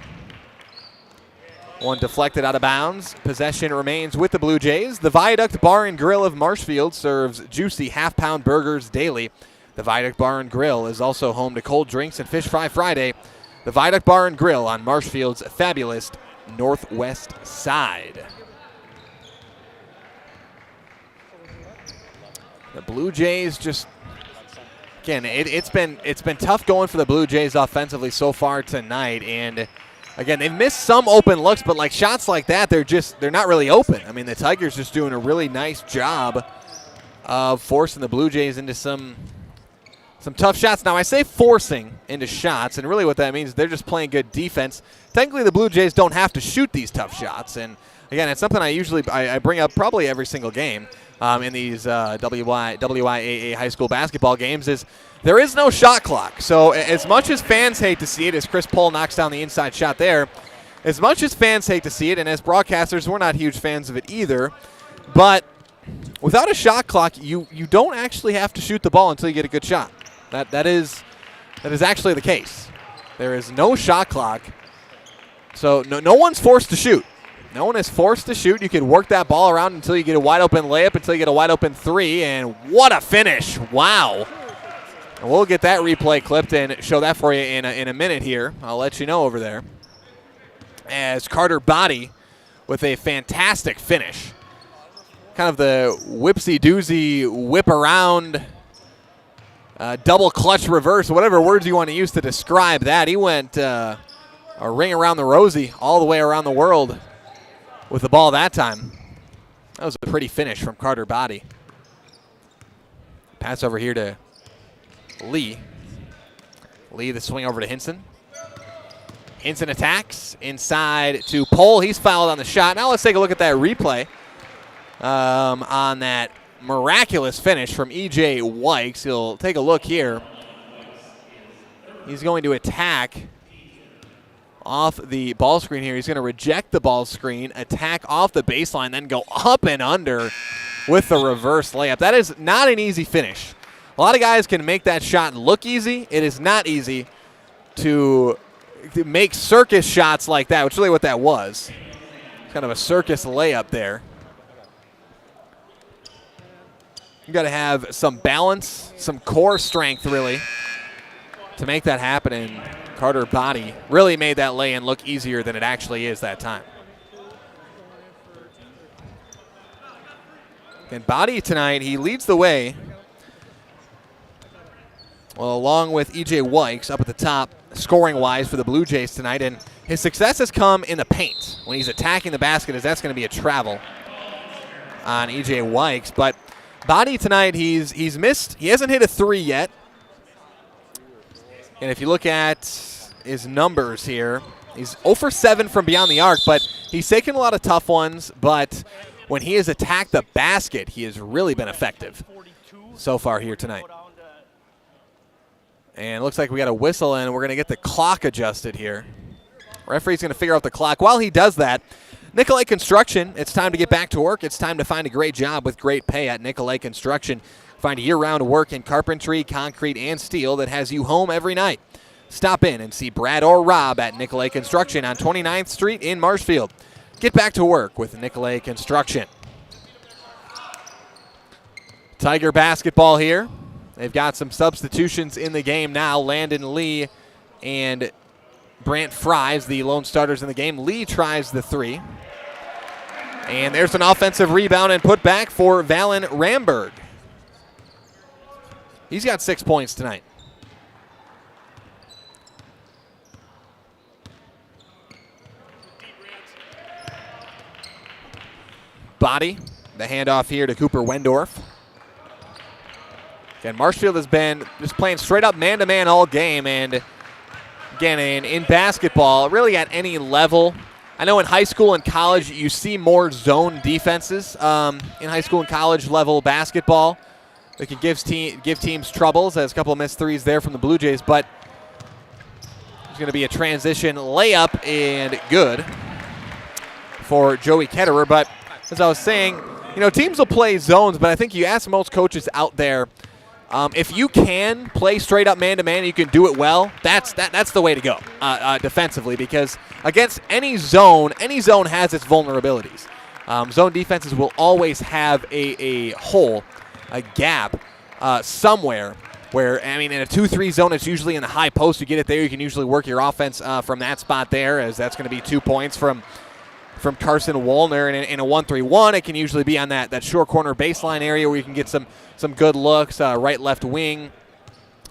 One deflected out of bounds. Possession remains with the Blue Jays. The Viaduct Bar and Grill of Marshfield serves juicy half-pound burgers daily. The Viaduct Bar and Grill is also home to cold drinks and Fish Fry Friday. The Viaduct Bar and Grill on Marshfield's fabulous northwest side. The Blue Jays just, again, it's been tough going for the Blue Jays offensively so far tonight, and again, they've missed some open looks, but like shots like that, they're not really open. I mean, the Tigers just doing a really nice job of forcing the Blue Jays into some tough shots. Now, I say forcing into shots, and really what that means is they're just playing good defense. Technically, the Blue Jays don't have to shoot these tough shots, and again, it's something I bring up probably every single game in these WIAA high school basketball games is there is no shot clock. So as much as fans hate to see it, as Chris Pohl knocks down the inside shot there, as much as fans hate to see it, and as broadcasters, we're not huge fans of it either, but without a shot clock, you don't actually have to shoot the ball until you get a good shot. That is actually the case. There is no shot clock, so no one's forced to shoot. No one is forced to shoot. You can work that ball around until you get a wide open layup, until you get a wide open three, and what a finish. Wow. And we'll get that replay clipped and show that for you in a minute here. I'll let you know over there. As Carter Body with a fantastic finish. Kind of the whipsy-doozy whip around, double clutch reverse, whatever words you want to use to describe that. He went a ring around the rosy all the way around the world with the ball that time. That was a pretty finish from Carter Body. Pass over here to Lee. Lee, the swing over to Hinson. Hinson attacks inside to Pohl. He's fouled on the shot. Now let's take a look at that replay on that miraculous finish from E.J. Wykes. He'll take a look here. He's going to attack off the ball screen here. He's going to reject the ball screen, attack off the baseline, then go up and under with the reverse layup. That is not an easy finish. A lot of guys can make that shot look easy. It is not easy to make circus shots like that, which is really what that was. Kind of a circus layup there. You got to have some balance, some core strength, really, to make that happen. And Carter Body really made that lay-in look easier than it actually is that time. And Body tonight, he leads the way. Well, along with E.J. Wykes up at the top, scoring-wise for the Blue Jays tonight. And his success has come in the paint when he's attacking the basket, as that's going to be a travel on E.J. Wykes. But Body tonight, he's missed. He hasn't hit a three yet. And if you look at his numbers here, he's 0 for 7 from beyond the arc, but he's taken a lot of tough ones. But when he has attacked the basket, he has really been effective so far here tonight. And it looks like we got a whistle, and we're going to get the clock adjusted here. Referee's going to figure out the clock. While he does that, Nicolay Construction, it's time to get back to work. It's time to find a great job with great pay at Nicolay Construction. Find year-round work in carpentry, concrete, and steel that has you home every night. Stop in and see Brad or Rob at Nicolay Construction on 29th Street in Marshfield. Get back to work with Nicolay Construction. Tiger basketball here. They've got some substitutions in the game now. Landon Lee and Brant Fries, the lone starters in the game. Lee tries the three. And there's an offensive rebound and put back for Valen Ramberg. He's got 6 points tonight. Body, the handoff here to Cooper Wendorf. Again, Marshfield has been just playing straight up man-to-man all game, and again, in basketball, really at any level. I know in high school and college you see more zone defenses in high school and college level basketball. That can give teams troubles. There's a couple of missed threes there from the Blue Jays, but there's going to be a transition layup and good for Joey Ketterer. But as I was saying, you know, teams will play zones, but I think you ask most coaches out there, if you can play straight up man-to-man and you can do it well, that's the way to go defensively, because against any zone has its vulnerabilities. Zone defenses will always have a hole, a gap somewhere where, I mean, in a 2-3 zone, it's usually in the high post. You get it there, you can usually work your offense from that spot there, as that's going to be 2 points from Carson Woolner. And in a 1-3-1, it can usually be on that short corner baseline area where you can get some good looks, right, left wing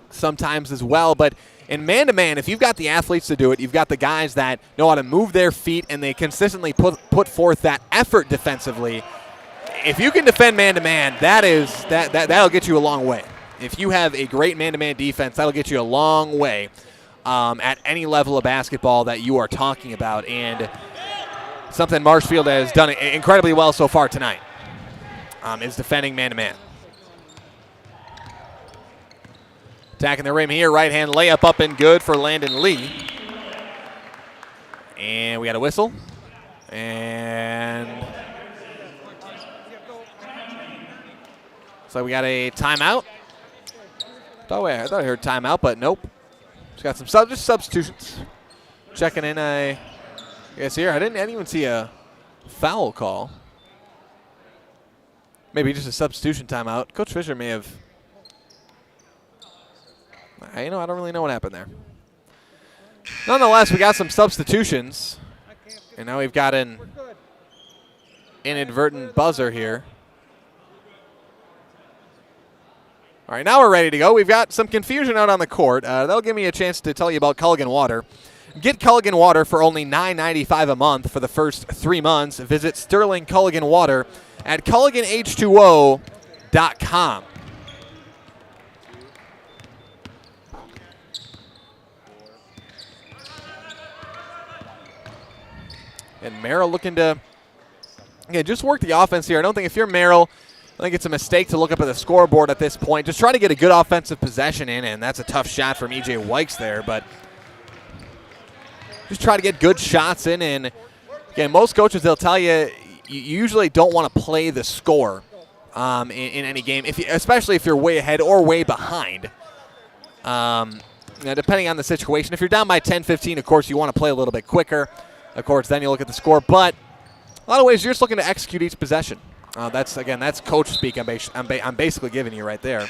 sometimes as well. But in man-to-man, if you've got the athletes to do it, you've got the guys that know how to move their feet, and they consistently put forth that effort defensively. If you can defend man-to-man, that'll get you a long way. If you have a great man-to-man defense, that'll get you a long way at any level of basketball that you are talking about. And something Marshfield has done incredibly well so far tonight is defending man-to-man. Attacking the rim here, right-hand layup up and good for Landon Lee. And we got a whistle. And so we got a timeout. I thought I heard timeout, but nope. Just got some substitutions. Checking in, I guess here. I didn't even see a foul call. Maybe just a substitution timeout. Coach Fisher may have. I don't really know what happened there. Nonetheless, we got some substitutions. And now we've got an inadvertent buzzer here. All right, now we're ready to go. We've got some confusion out on the court. That'll give me a chance to tell you about Culligan Water. Get Culligan Water for only $9.95 a month for the first 3 months. Visit Sterling Culligan Water at CulliganH2O.com. And Merrill looking to just work the offense here. I don't think if you're Merrill, I think it's a mistake to look up at the scoreboard at this point. Just try to get a good offensive possession in, and that's a tough shot from E.J. Wykes there. But just try to get good shots in. And, again, most coaches, they'll tell you you usually don't want to play the score in any game, especially if you're way ahead or way behind. Depending on the situation. If you're down by 10, 15, of course, you want to play a little bit quicker. Of course, then you look at the score. But a lot of ways, you're just looking to execute each possession. That's coach speak I'm basically giving you right there.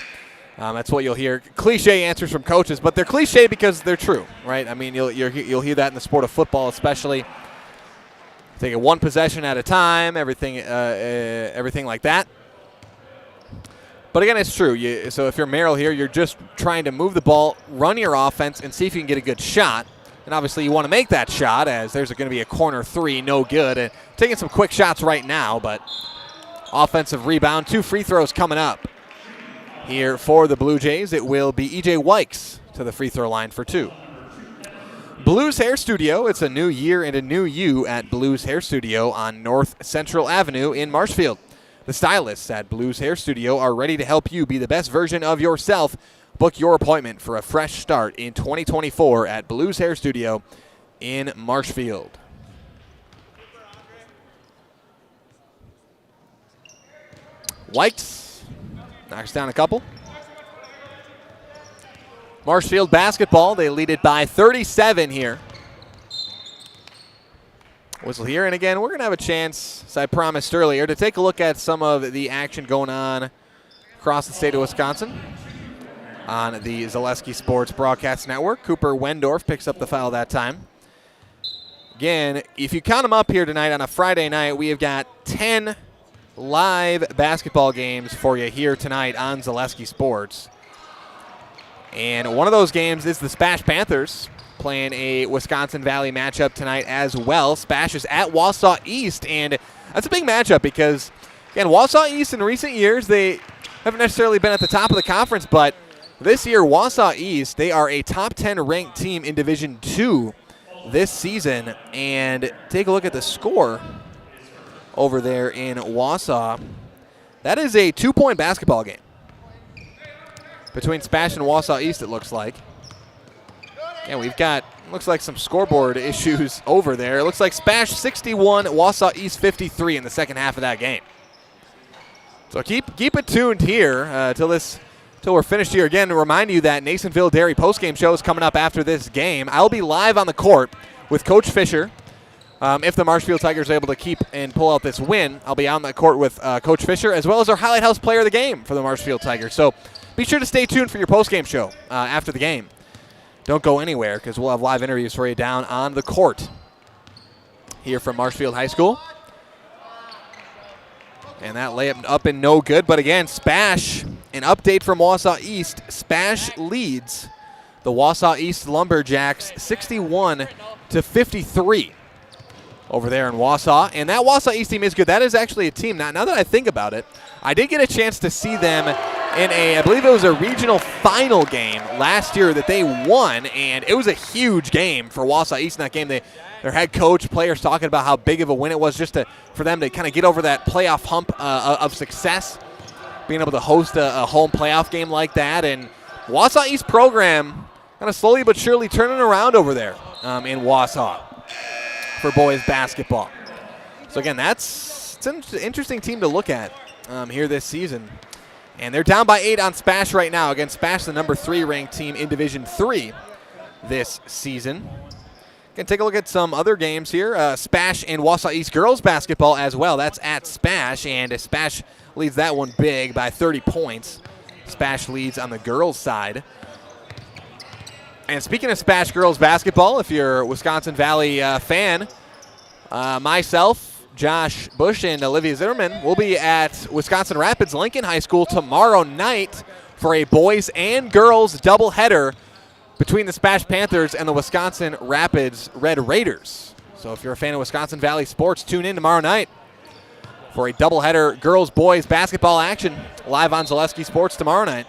That's what you'll hear. Cliche answers from coaches, but they're cliche because they're true, right? I mean, you'll hear that in the sport of football especially. Take it one possession at a time, everything like that. But again, it's true. So if you're Merrill here, you're just trying to move the ball, run your offense, and see if you can get a good shot. And obviously you want to make that shot as there's going to be a corner three, no good. And taking some quick shots right now, but offensive rebound, 2 free throws coming up. Here for the Blue Jays, it will be E.J. Wykes to the free throw line for 2. Blues Hair Studio, it's a new year and a new you at Blues Hair Studio on North Central Avenue in Marshfield. The stylists at Blues Hair Studio are ready to help you be the best version of yourself. Book your appointment for a fresh start in 2024 at Blues Hair Studio in Marshfield. Wykes knocks down a couple. Marshfield basketball, they lead it by 37 here. Whistle here, and again, we're going to have a chance, as I promised earlier, to take a look at some of the action going on across the state of Wisconsin on the Zaleski Sports Broadcast Network. Cooper Wendorf picks up the foul that time. Again, if you count them up here tonight on a Friday night, we have got 10 live basketball games for you here tonight on Zaleski Sports. And one of those games is the Spash Panthers playing a Wisconsin Valley matchup tonight as well. Spash is at Wausau East, and that's a big matchup because, again, Wausau East in recent years, they haven't necessarily been at the top of the conference, but this year, Wausau East, they are a top 10 ranked team in Division II this season. And take a look at the score over there in Wausau. That is a 2-point basketball game between Spash and Wausau East, it looks like. Yeah, we've got, looks like some scoreboard issues over there. It looks like Spash 61, Wausau East 53 in the second half of that game. So keep it tuned here till we're finished here. Again, to remind you that Nasonville Dairy postgame show is coming up after this game. I'll be live on the court with Coach Fisher. If the Marshfield Tigers are able to keep and pull out this win, I'll be on the court with Coach Fisher, as well as our Highlight House player of the game for the Marshfield Tigers. So be sure to stay tuned for your postgame show after the game. Don't go anywhere because we'll have live interviews for you down on the court here from Marshfield High School. And that layup up and no good. But again, Spash, an update from Wausau East. Spash leads the Wausau East Lumberjacks 61-53 over there in Wausau. And that Wausau East team is good. That is actually a team. Now that I think about it, I did get a chance to see them in I believe it was a regional final game last year that they won, and it was a huge game for Wausau East in that game. Their head coach, players talking about how big of a win it was just for them to kind of get over that playoff hump of success, being able to host a home playoff game like that. And Wausau East program kind of slowly but surely turning around over there in Wausau for boys basketball. So again, it's an interesting team to look at here this season. And they're down by 8 on Spash right now. Again, Spash, the number 3 ranked team in Division III this season. Gonna take a look at some other games here. Spash and Wausau East girls basketball as well. That's at Spash, and Spash leads that one big by 30 points. Spash leads on the girls' side. And speaking of Spash girls basketball, if you're a Wisconsin Valley fan, myself, Josh Bush, and Olivia Zimmerman will be at Wisconsin Rapids Lincoln High School tomorrow night for a boys and girls doubleheader between the Spash Panthers and the Wisconsin Rapids Red Raiders. So if you're a fan of Wisconsin Valley sports, tune in tomorrow night for a doubleheader girls-boys basketball action live on Zaleski Sports tomorrow night.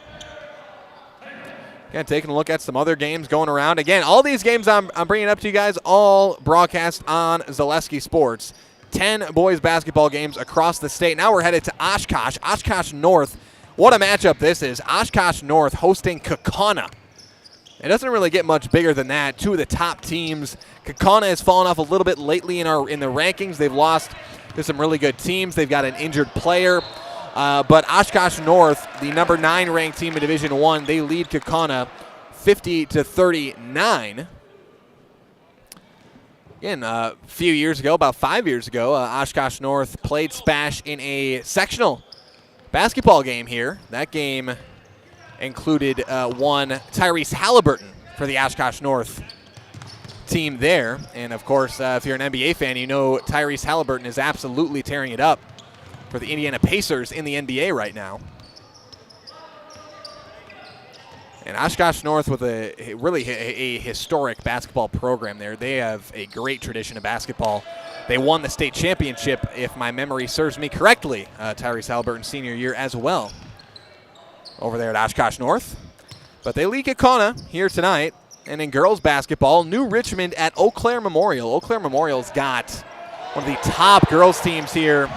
Again, taking a look at some other games going around. Again, all these games I'm bringing up to you guys, all broadcast on Zaleski Sports. 10 boys basketball games across the state. Now we're headed to Oshkosh. Oshkosh North. What a matchup this is. Oshkosh North hosting Kaukauna. It doesn't really get much bigger than that. Two of the top teams. Kaukauna has fallen off a little bit lately in the rankings. They've lost to some really good teams. They've got an injured player. But Oshkosh North, the number 9 ranked team in Division I, they lead Kaukauna 50-39. Again, a few years ago, about 5 years ago, Oshkosh North played Spash in a sectional basketball game here. That game included one Tyrese Halliburton for the Oshkosh North team there. And, of course, if you're an NBA fan, you know Tyrese Halliburton is absolutely tearing it up for the Indiana Pacers in the NBA right now. And Oshkosh North with a really a historic basketball program there. They have a great tradition of basketball. They won the state championship, if my memory serves me correctly, Tyrese Halliburton's senior year as well, over there at Oshkosh North. But they lead Kaukauna here tonight. And in girls basketball, New Richmond at Eau Claire Memorial. Eau Claire Memorial's got one of the top girls teams here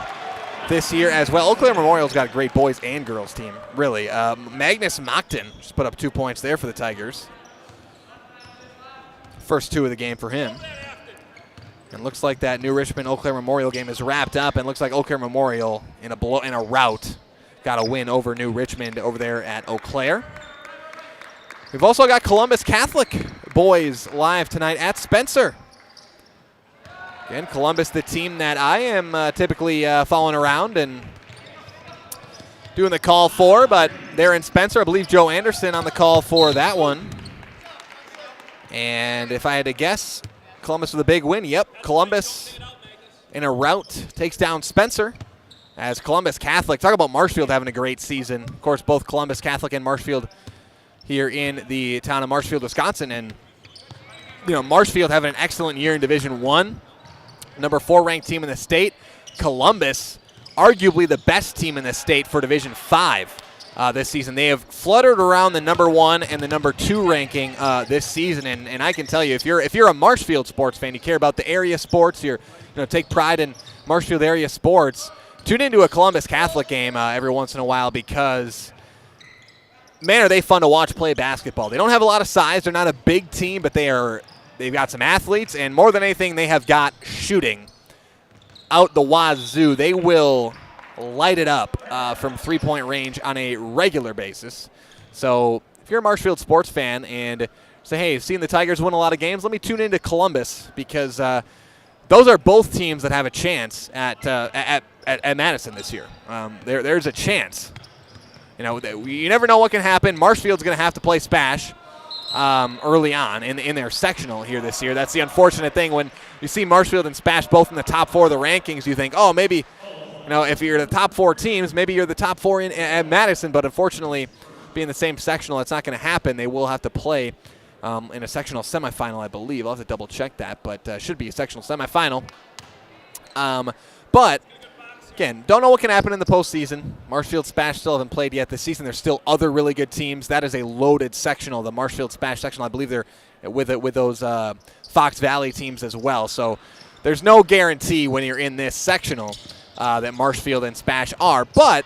this year as well. Eau Claire Memorial's got a great boys and girls team, really. Magnus Mockton just put up 2 points there for the Tigers. First 2 of the game for him. And looks like that New Richmond Eau Claire Memorial game is wrapped up, and looks like Eau Claire Memorial in a rout got a win over New Richmond over there at Eau Claire. We've also got Columbus Catholic boys live tonight at Spencer. Again, Columbus, the team that I am typically following around and doing the call for, but they're in Spencer. I believe Joe Anderson on the call for that one. And if I had to guess, Columbus with a big win. Yep, Columbus in a rout takes down Spencer as Columbus Catholic. Talk about Marshfield having a great season. Of course, both Columbus Catholic and Marshfield here in the town of Marshfield, Wisconsin. And, you know, Marshfield having an excellent year in Division I. Number 4 ranked team in the state. Columbus, arguably the best team in the state for Division 5 this season. They have fluttered around the number 1 and the number 2 ranking this season. And I can tell you, if you're a Marshfield sports fan, you care about the area sports, take pride in Marshfield area sports, tune into a Columbus Catholic game every once in a while because, man, are they fun to watch play basketball. They don't have a lot of size. They're not a big team, but they've got some athletes, and more than anything, they have got shooting out the wazoo. They will light it up from three-point range on a regular basis. So if you're a Marshfield sports fan and say, hey, I've seen the Tigers win a lot of games, let me tune into Columbus because those are both teams that have a chance at Madison this year. There's a chance. You never know what can happen. Marshfield's going to have to play Spash early on in their sectional here this year. That's the unfortunate thing. When you see Marshfield and Spash both in the top 4 of the rankings, you think, oh, maybe, if you're the top 4 teams, maybe you're the top 4 at Madison. But unfortunately, being the same sectional, that's not going to happen. They will have to play in a sectional semifinal, I believe. I'll have to double check that, but should be a sectional semifinal. But again, don't know what can happen in the postseason. Marshfield Spash still haven't played yet this season. There's still other really good teams. That is a loaded sectional, the Marshfield Spash sectional. I believe they're with those Fox Valley teams as well. So there's no guarantee when you're in this sectional that Marshfield and Spash are. But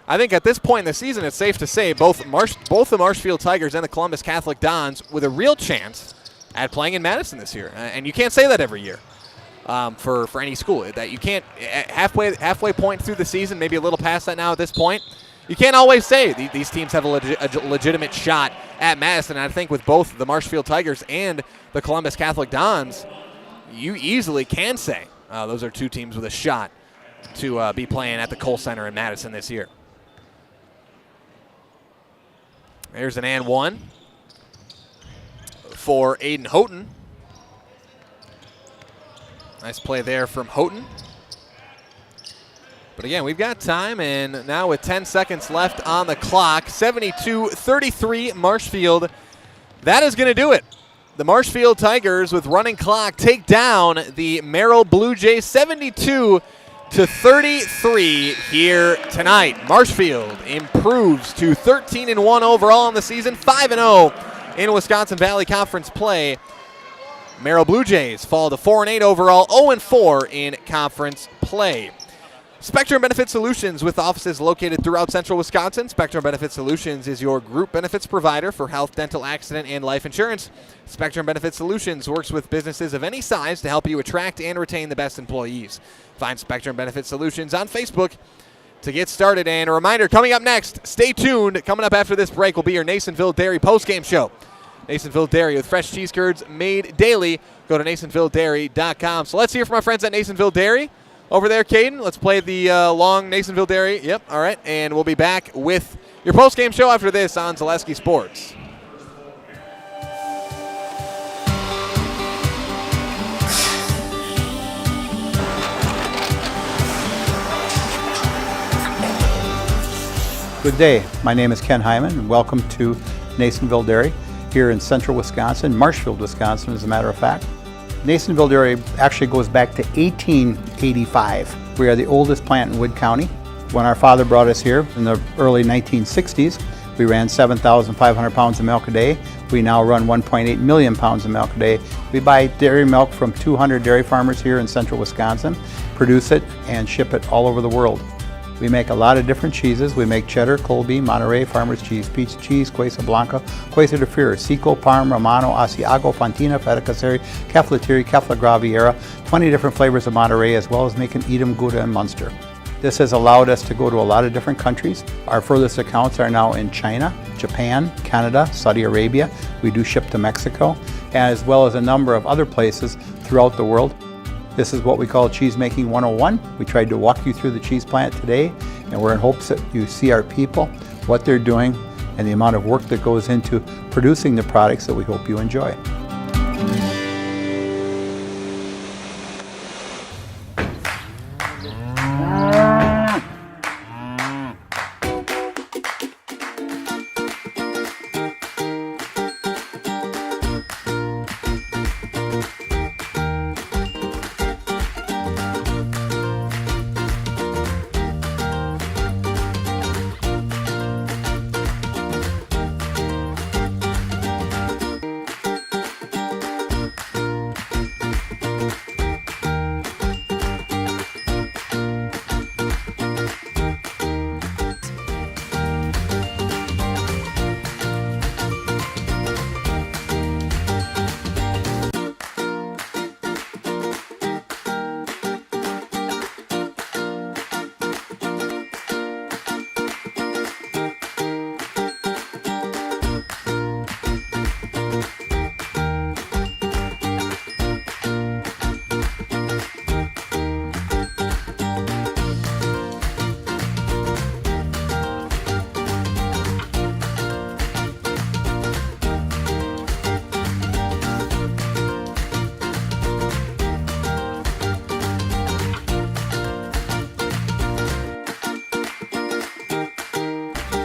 I think at this point in the season, it's safe to say both the Marshfield Tigers and the Columbus Catholic Dons with a real chance at playing in Madison this year. And you can't say that every year. For any school, that you can't halfway point through the season, maybe a little past that now at this point, you can't always say these teams have a legitimate shot at Madison. And I think with both the Marshfield Tigers and the Columbus Catholic Dons, you easily can say those are two teams with a shot to be playing at the Kohl Center in Madison this year. There's an and one for Aiden Houghton. Nice play there from Houghton. But again, we've got time, and now with 10 seconds left on the clock, 72-33 Marshfield. That is going to do it. The Marshfield Tigers, with running clock, take down the Merrill Blue Jays 72-33 here tonight. Marshfield improves to 13-1 overall in the season, 5-0 in Wisconsin Valley Conference play. Merrill Blue Jays fall to 4-8 overall, 0-4 in conference play. Spectrum Benefit Solutions, with offices located throughout central Wisconsin. Spectrum Benefit Solutions is your group benefits provider for health, dental, accident, and life insurance. Spectrum Benefit Solutions works with businesses of any size to help you attract and retain the best employees. Find Spectrum Benefit Solutions on Facebook to get started. And a reminder, coming up next, stay tuned. Coming up after this break will be your Nasonville Dairy postgame show. Nasonville Dairy with fresh cheese curds made daily. Go to NasonvilleDairy.com. So let's hear from our friends at Nasonville Dairy. Over there, Caden, let's play the long Nasonville Dairy. Yep, all right. And we'll be back with your post-game show after this on Zaleski Sports. Good day. My name is Ken Hyman, and welcome to Nasonville Dairy here in central Wisconsin, Marshfield, Wisconsin, as a matter of fact. Nasonville Dairy actually goes back to 1885. We are the oldest plant in Wood County. When our father brought us here in the early 1960s, we ran 7,500 pounds of milk a day. We now run 1.8 million pounds of milk a day. We buy dairy milk from 200 dairy farmers here in central Wisconsin, produce it, and ship it all over the world. We make a lot of different cheeses. We make cheddar, Colby, Monterey, Farmer's Cheese, Pizza Cheese, Quesa Blanca, Quesa de Fury, Seco, Parm, Romano, Asiago, Fontina, Feta Caseri, Cafflettieri, Caffla Graviera, 20 different flavors of Monterey, as well as making Edam, Gouda, and Munster. This has allowed us to go to a lot of different countries. Our furthest accounts are now in China, Japan, Canada, Saudi Arabia. We do ship to Mexico, as well as a number of other places throughout the world. This is what we call Cheese Making 101. We tried to walk you through the cheese plant today, and we're in hopes that you see our people, what they're doing, and the amount of work that goes into producing the products that we hope you enjoy.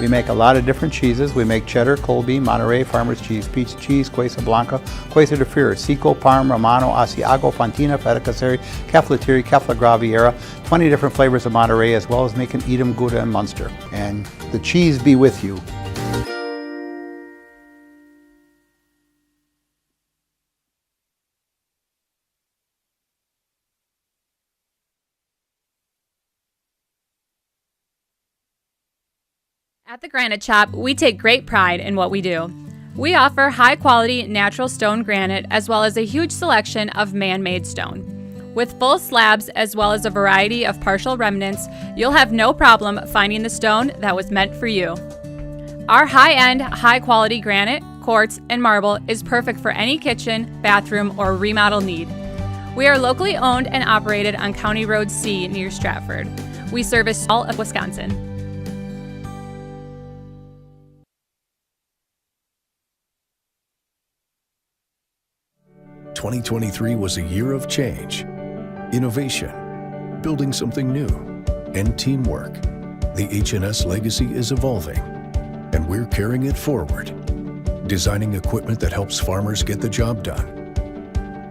We make a lot of different cheeses. We make cheddar, Colby, Monterey, Farmer's Cheese, Pizza Cheese, Quesa Blanca, Quesa de Fury, Seco, Parm, Romano, Asiago, Fontina, Feta Caseri, Cafflettieri, Caffla Graviera, 20 different flavors of Monterey, as well as making Edam, Gouda, and Munster. And the cheese be with you. At the Granite Shop, we take great pride in what we do. We offer high-quality natural stone granite as well as a huge selection of man-made stone. With full slabs as well as a variety of partial remnants, you'll have no problem finding the stone that was meant for you. Our high-end, high-quality granite, quartz, and marble is perfect for any kitchen, bathroom, or remodel need. We are locally owned and operated on County Road C near Stratford. We service all of Wisconsin. 2023 was a year of change, innovation, building something new, and teamwork. The H&S legacy is evolving, and we're carrying it forward, designing equipment that helps farmers get the job done,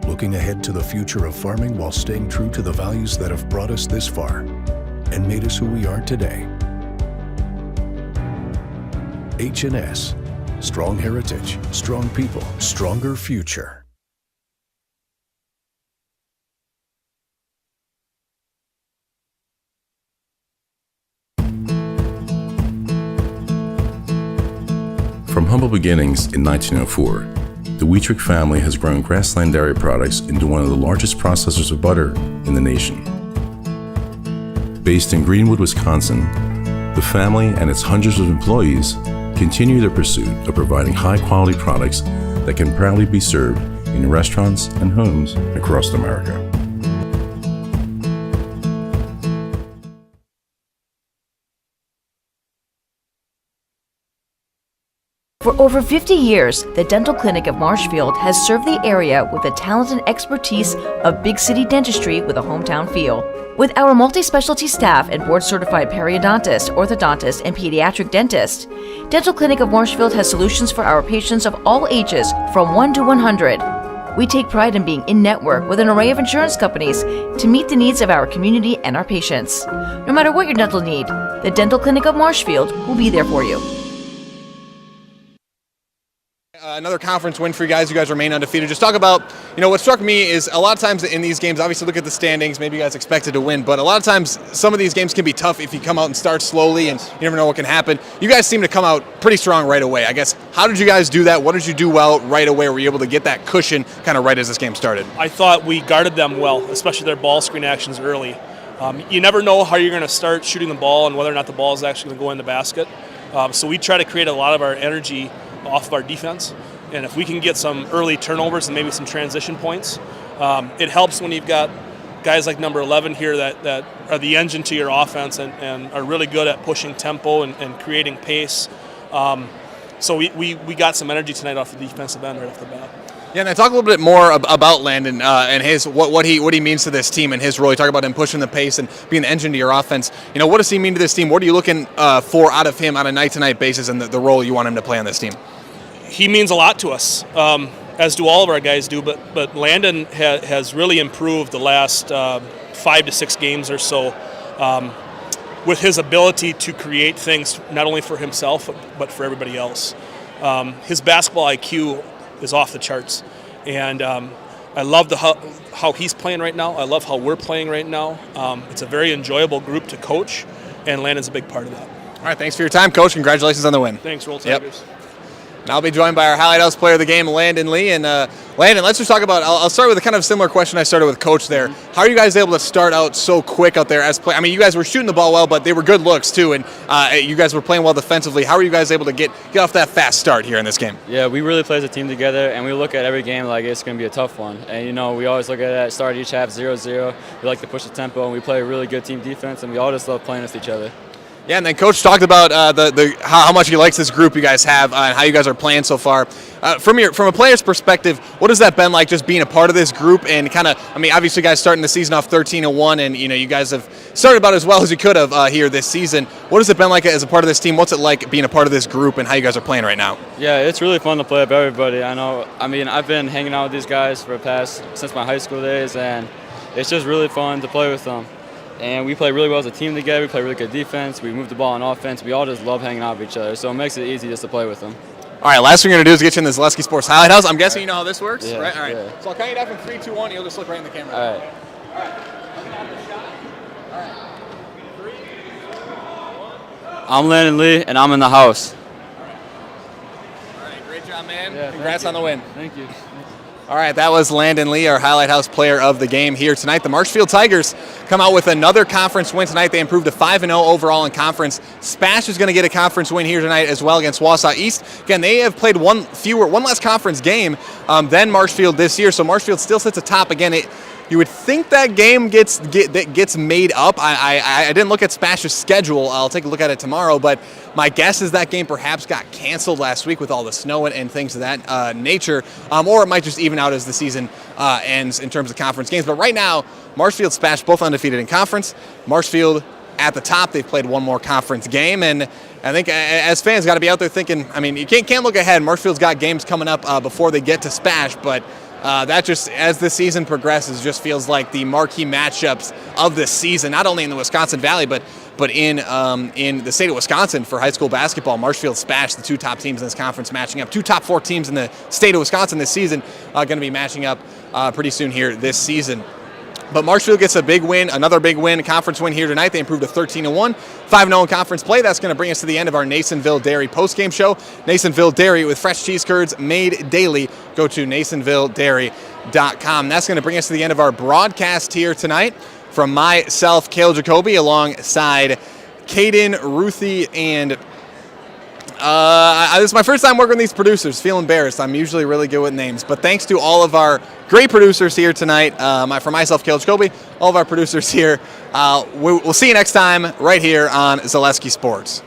looking ahead to the future of farming while staying true to the values that have brought us this far and made us who we are today. H&S, strong heritage, strong people, stronger future. From humble beginnings in 1904, the Wheatrick family has grown Grassland Dairy Products into one of the largest processors of butter in the nation. Based in Greenwood, Wisconsin, the family and its hundreds of employees continue their pursuit of providing high-quality products that can proudly be served in restaurants and homes across America. For over 50 years, the Dental Clinic of Marshfield has served the area with the talent and expertise of big city dentistry with a hometown feel. With our multi-specialty staff and board-certified periodontist, orthodontist, and pediatric dentist, Dental Clinic of Marshfield has solutions for our patients of all ages from 1 to 100. We take pride in being in-network with an array of insurance companies to meet the needs of our community and our patients. No matter what your dental need, the Dental Clinic of Marshfield will be there for you. Another conference win for you guys. You guys remain undefeated. Just talk about, what struck me is a lot of times in these games, obviously look at the standings, maybe you guys expected to win, but a lot of times some of these games can be tough if you come out and start slowly and you never know what can happen. You guys seem to come out pretty strong right away. I guess, how did you guys do that? What did you do well right away? Were you able to get that cushion kind of right as this game started? I thought we guarded them well, especially their ball screen actions early. You never know how you're going to start shooting the ball and whether or not the ball is actually going to go in the basket. So we try to create a lot of our energy off of our defense. And if we can get some early turnovers and maybe some transition points, it helps when you've got guys like number 11 here that are the engine to your offense and are really good at pushing tempo and creating pace. So we got some energy tonight off the defensive end right off the bat. Yeah, and talk a little bit more about Landon and his what he means to this team and his role. You talk about him pushing the pace and being the engine to your offense. What does he mean to this team? What are you looking for out of him on a night-to-night basis and the role you want him to play on this team? He means a lot to us, as do all of our guys do, but Landon has really improved the last 5 to 6 games or so with his ability to create things not only for himself but for everybody else. His basketball IQ is off the charts, and I love how he's playing right now. I love how we're playing right now. It's a very enjoyable group to coach, and Landon's a big part of that. All right, thanks for your time, Coach. Congratulations on the win. Thanks, Roll Tigers. Yep. And I'll be joined by our Highlight House player of the game, Landon Lee. And Landon, let's just talk about, I'll start with a kind of similar question I started with Coach there. How are you guys able to start out so quick out there as play? I mean, you guys were shooting the ball well, but they were good looks too, and you guys were playing well defensively. How are you guys able to get off that fast start here in this game? Yeah, we really play as a team together, and we look at every game like it's going to be a tough one. And, we always look at that start each half 0-0. We like to push the tempo, and we play a really good team defense, and we all just love playing with each other. Yeah, and then Coach talked about how much he likes this group you guys have and how you guys are playing so far. From a player's perspective, what has that been like just being a part of this group and obviously you guys starting the season off 13-1 and you guys have started about as well as you could have here this season. What has it been like as a part of this team? What's it like being a part of this group and how you guys are playing right now? Yeah, it's really fun to play with everybody. I've been hanging out with these guys since my high school days, and it's just really fun to play with them. And we play really well as a team together. We play really good defense. We move the ball on offense. We all just love hanging out with each other. So it makes it easy just to play with them. All right, last thing we're going to do is get you in the Zaleski Sports Highlight House. I'm guessing you know how this works, yeah, right? All right. Yeah. So I'll count you down from 3, 2, 1. You'll just look right in the camera. All right. All right. 3, 2, 1. I'm Landon Lee, and I'm in the house. All right, great job, man. Yeah, Congrats on the win. Thank you. All right, that was Landon Lee, our Highlight House player of the game here tonight. The Marshfield Tigers come out with another conference win tonight. They improved to 5-0 overall in conference. Spash is going to get a conference win here tonight as well against Wausau East. Again, they have played one less conference game than Marshfield this year, so Marshfield still sits atop. Again, you would think that game gets made up. I didn't look at Spash's schedule. I'll take a look at it tomorrow, but my guess is that game perhaps got canceled last week with all the snow and things of that nature, or it might just even out as the season ends in terms of conference games. But right now, Marshfield, Spash both undefeated in conference. Marshfield at the top. They've played one more conference game, and I think as fans got to be out there thinking, I mean, you can't look ahead. Marshfield's got games coming up before they get to Spash, but that just, as the season progresses, just feels like the marquee matchups of this season, not only in the Wisconsin Valley, but in the state of Wisconsin for high school basketball. Marshfield, Spash, the two top teams in this conference matching up. Two top 4 teams in the state of Wisconsin this season going to be matching up pretty soon here this season. But Marshfield gets a big win, another big win, conference win here tonight. They improved to 13-1, 5-0 in conference play. That's going to bring us to the end of our Nasonville Dairy postgame show. Nasonville Dairy with fresh cheese curds made daily. Go to NasonvilleDairy.com. That's going to bring us to the end of our broadcast here tonight. From myself, Cale Jacoby, alongside Caden, Ruthie, and this is my first time working with these producers. Feel embarrassed. I'm usually really good with names. But thanks to all of our great producers here tonight. For myself, Cale Jacoby, all of our producers here. We'll see you next time right here on Zaleski Sports.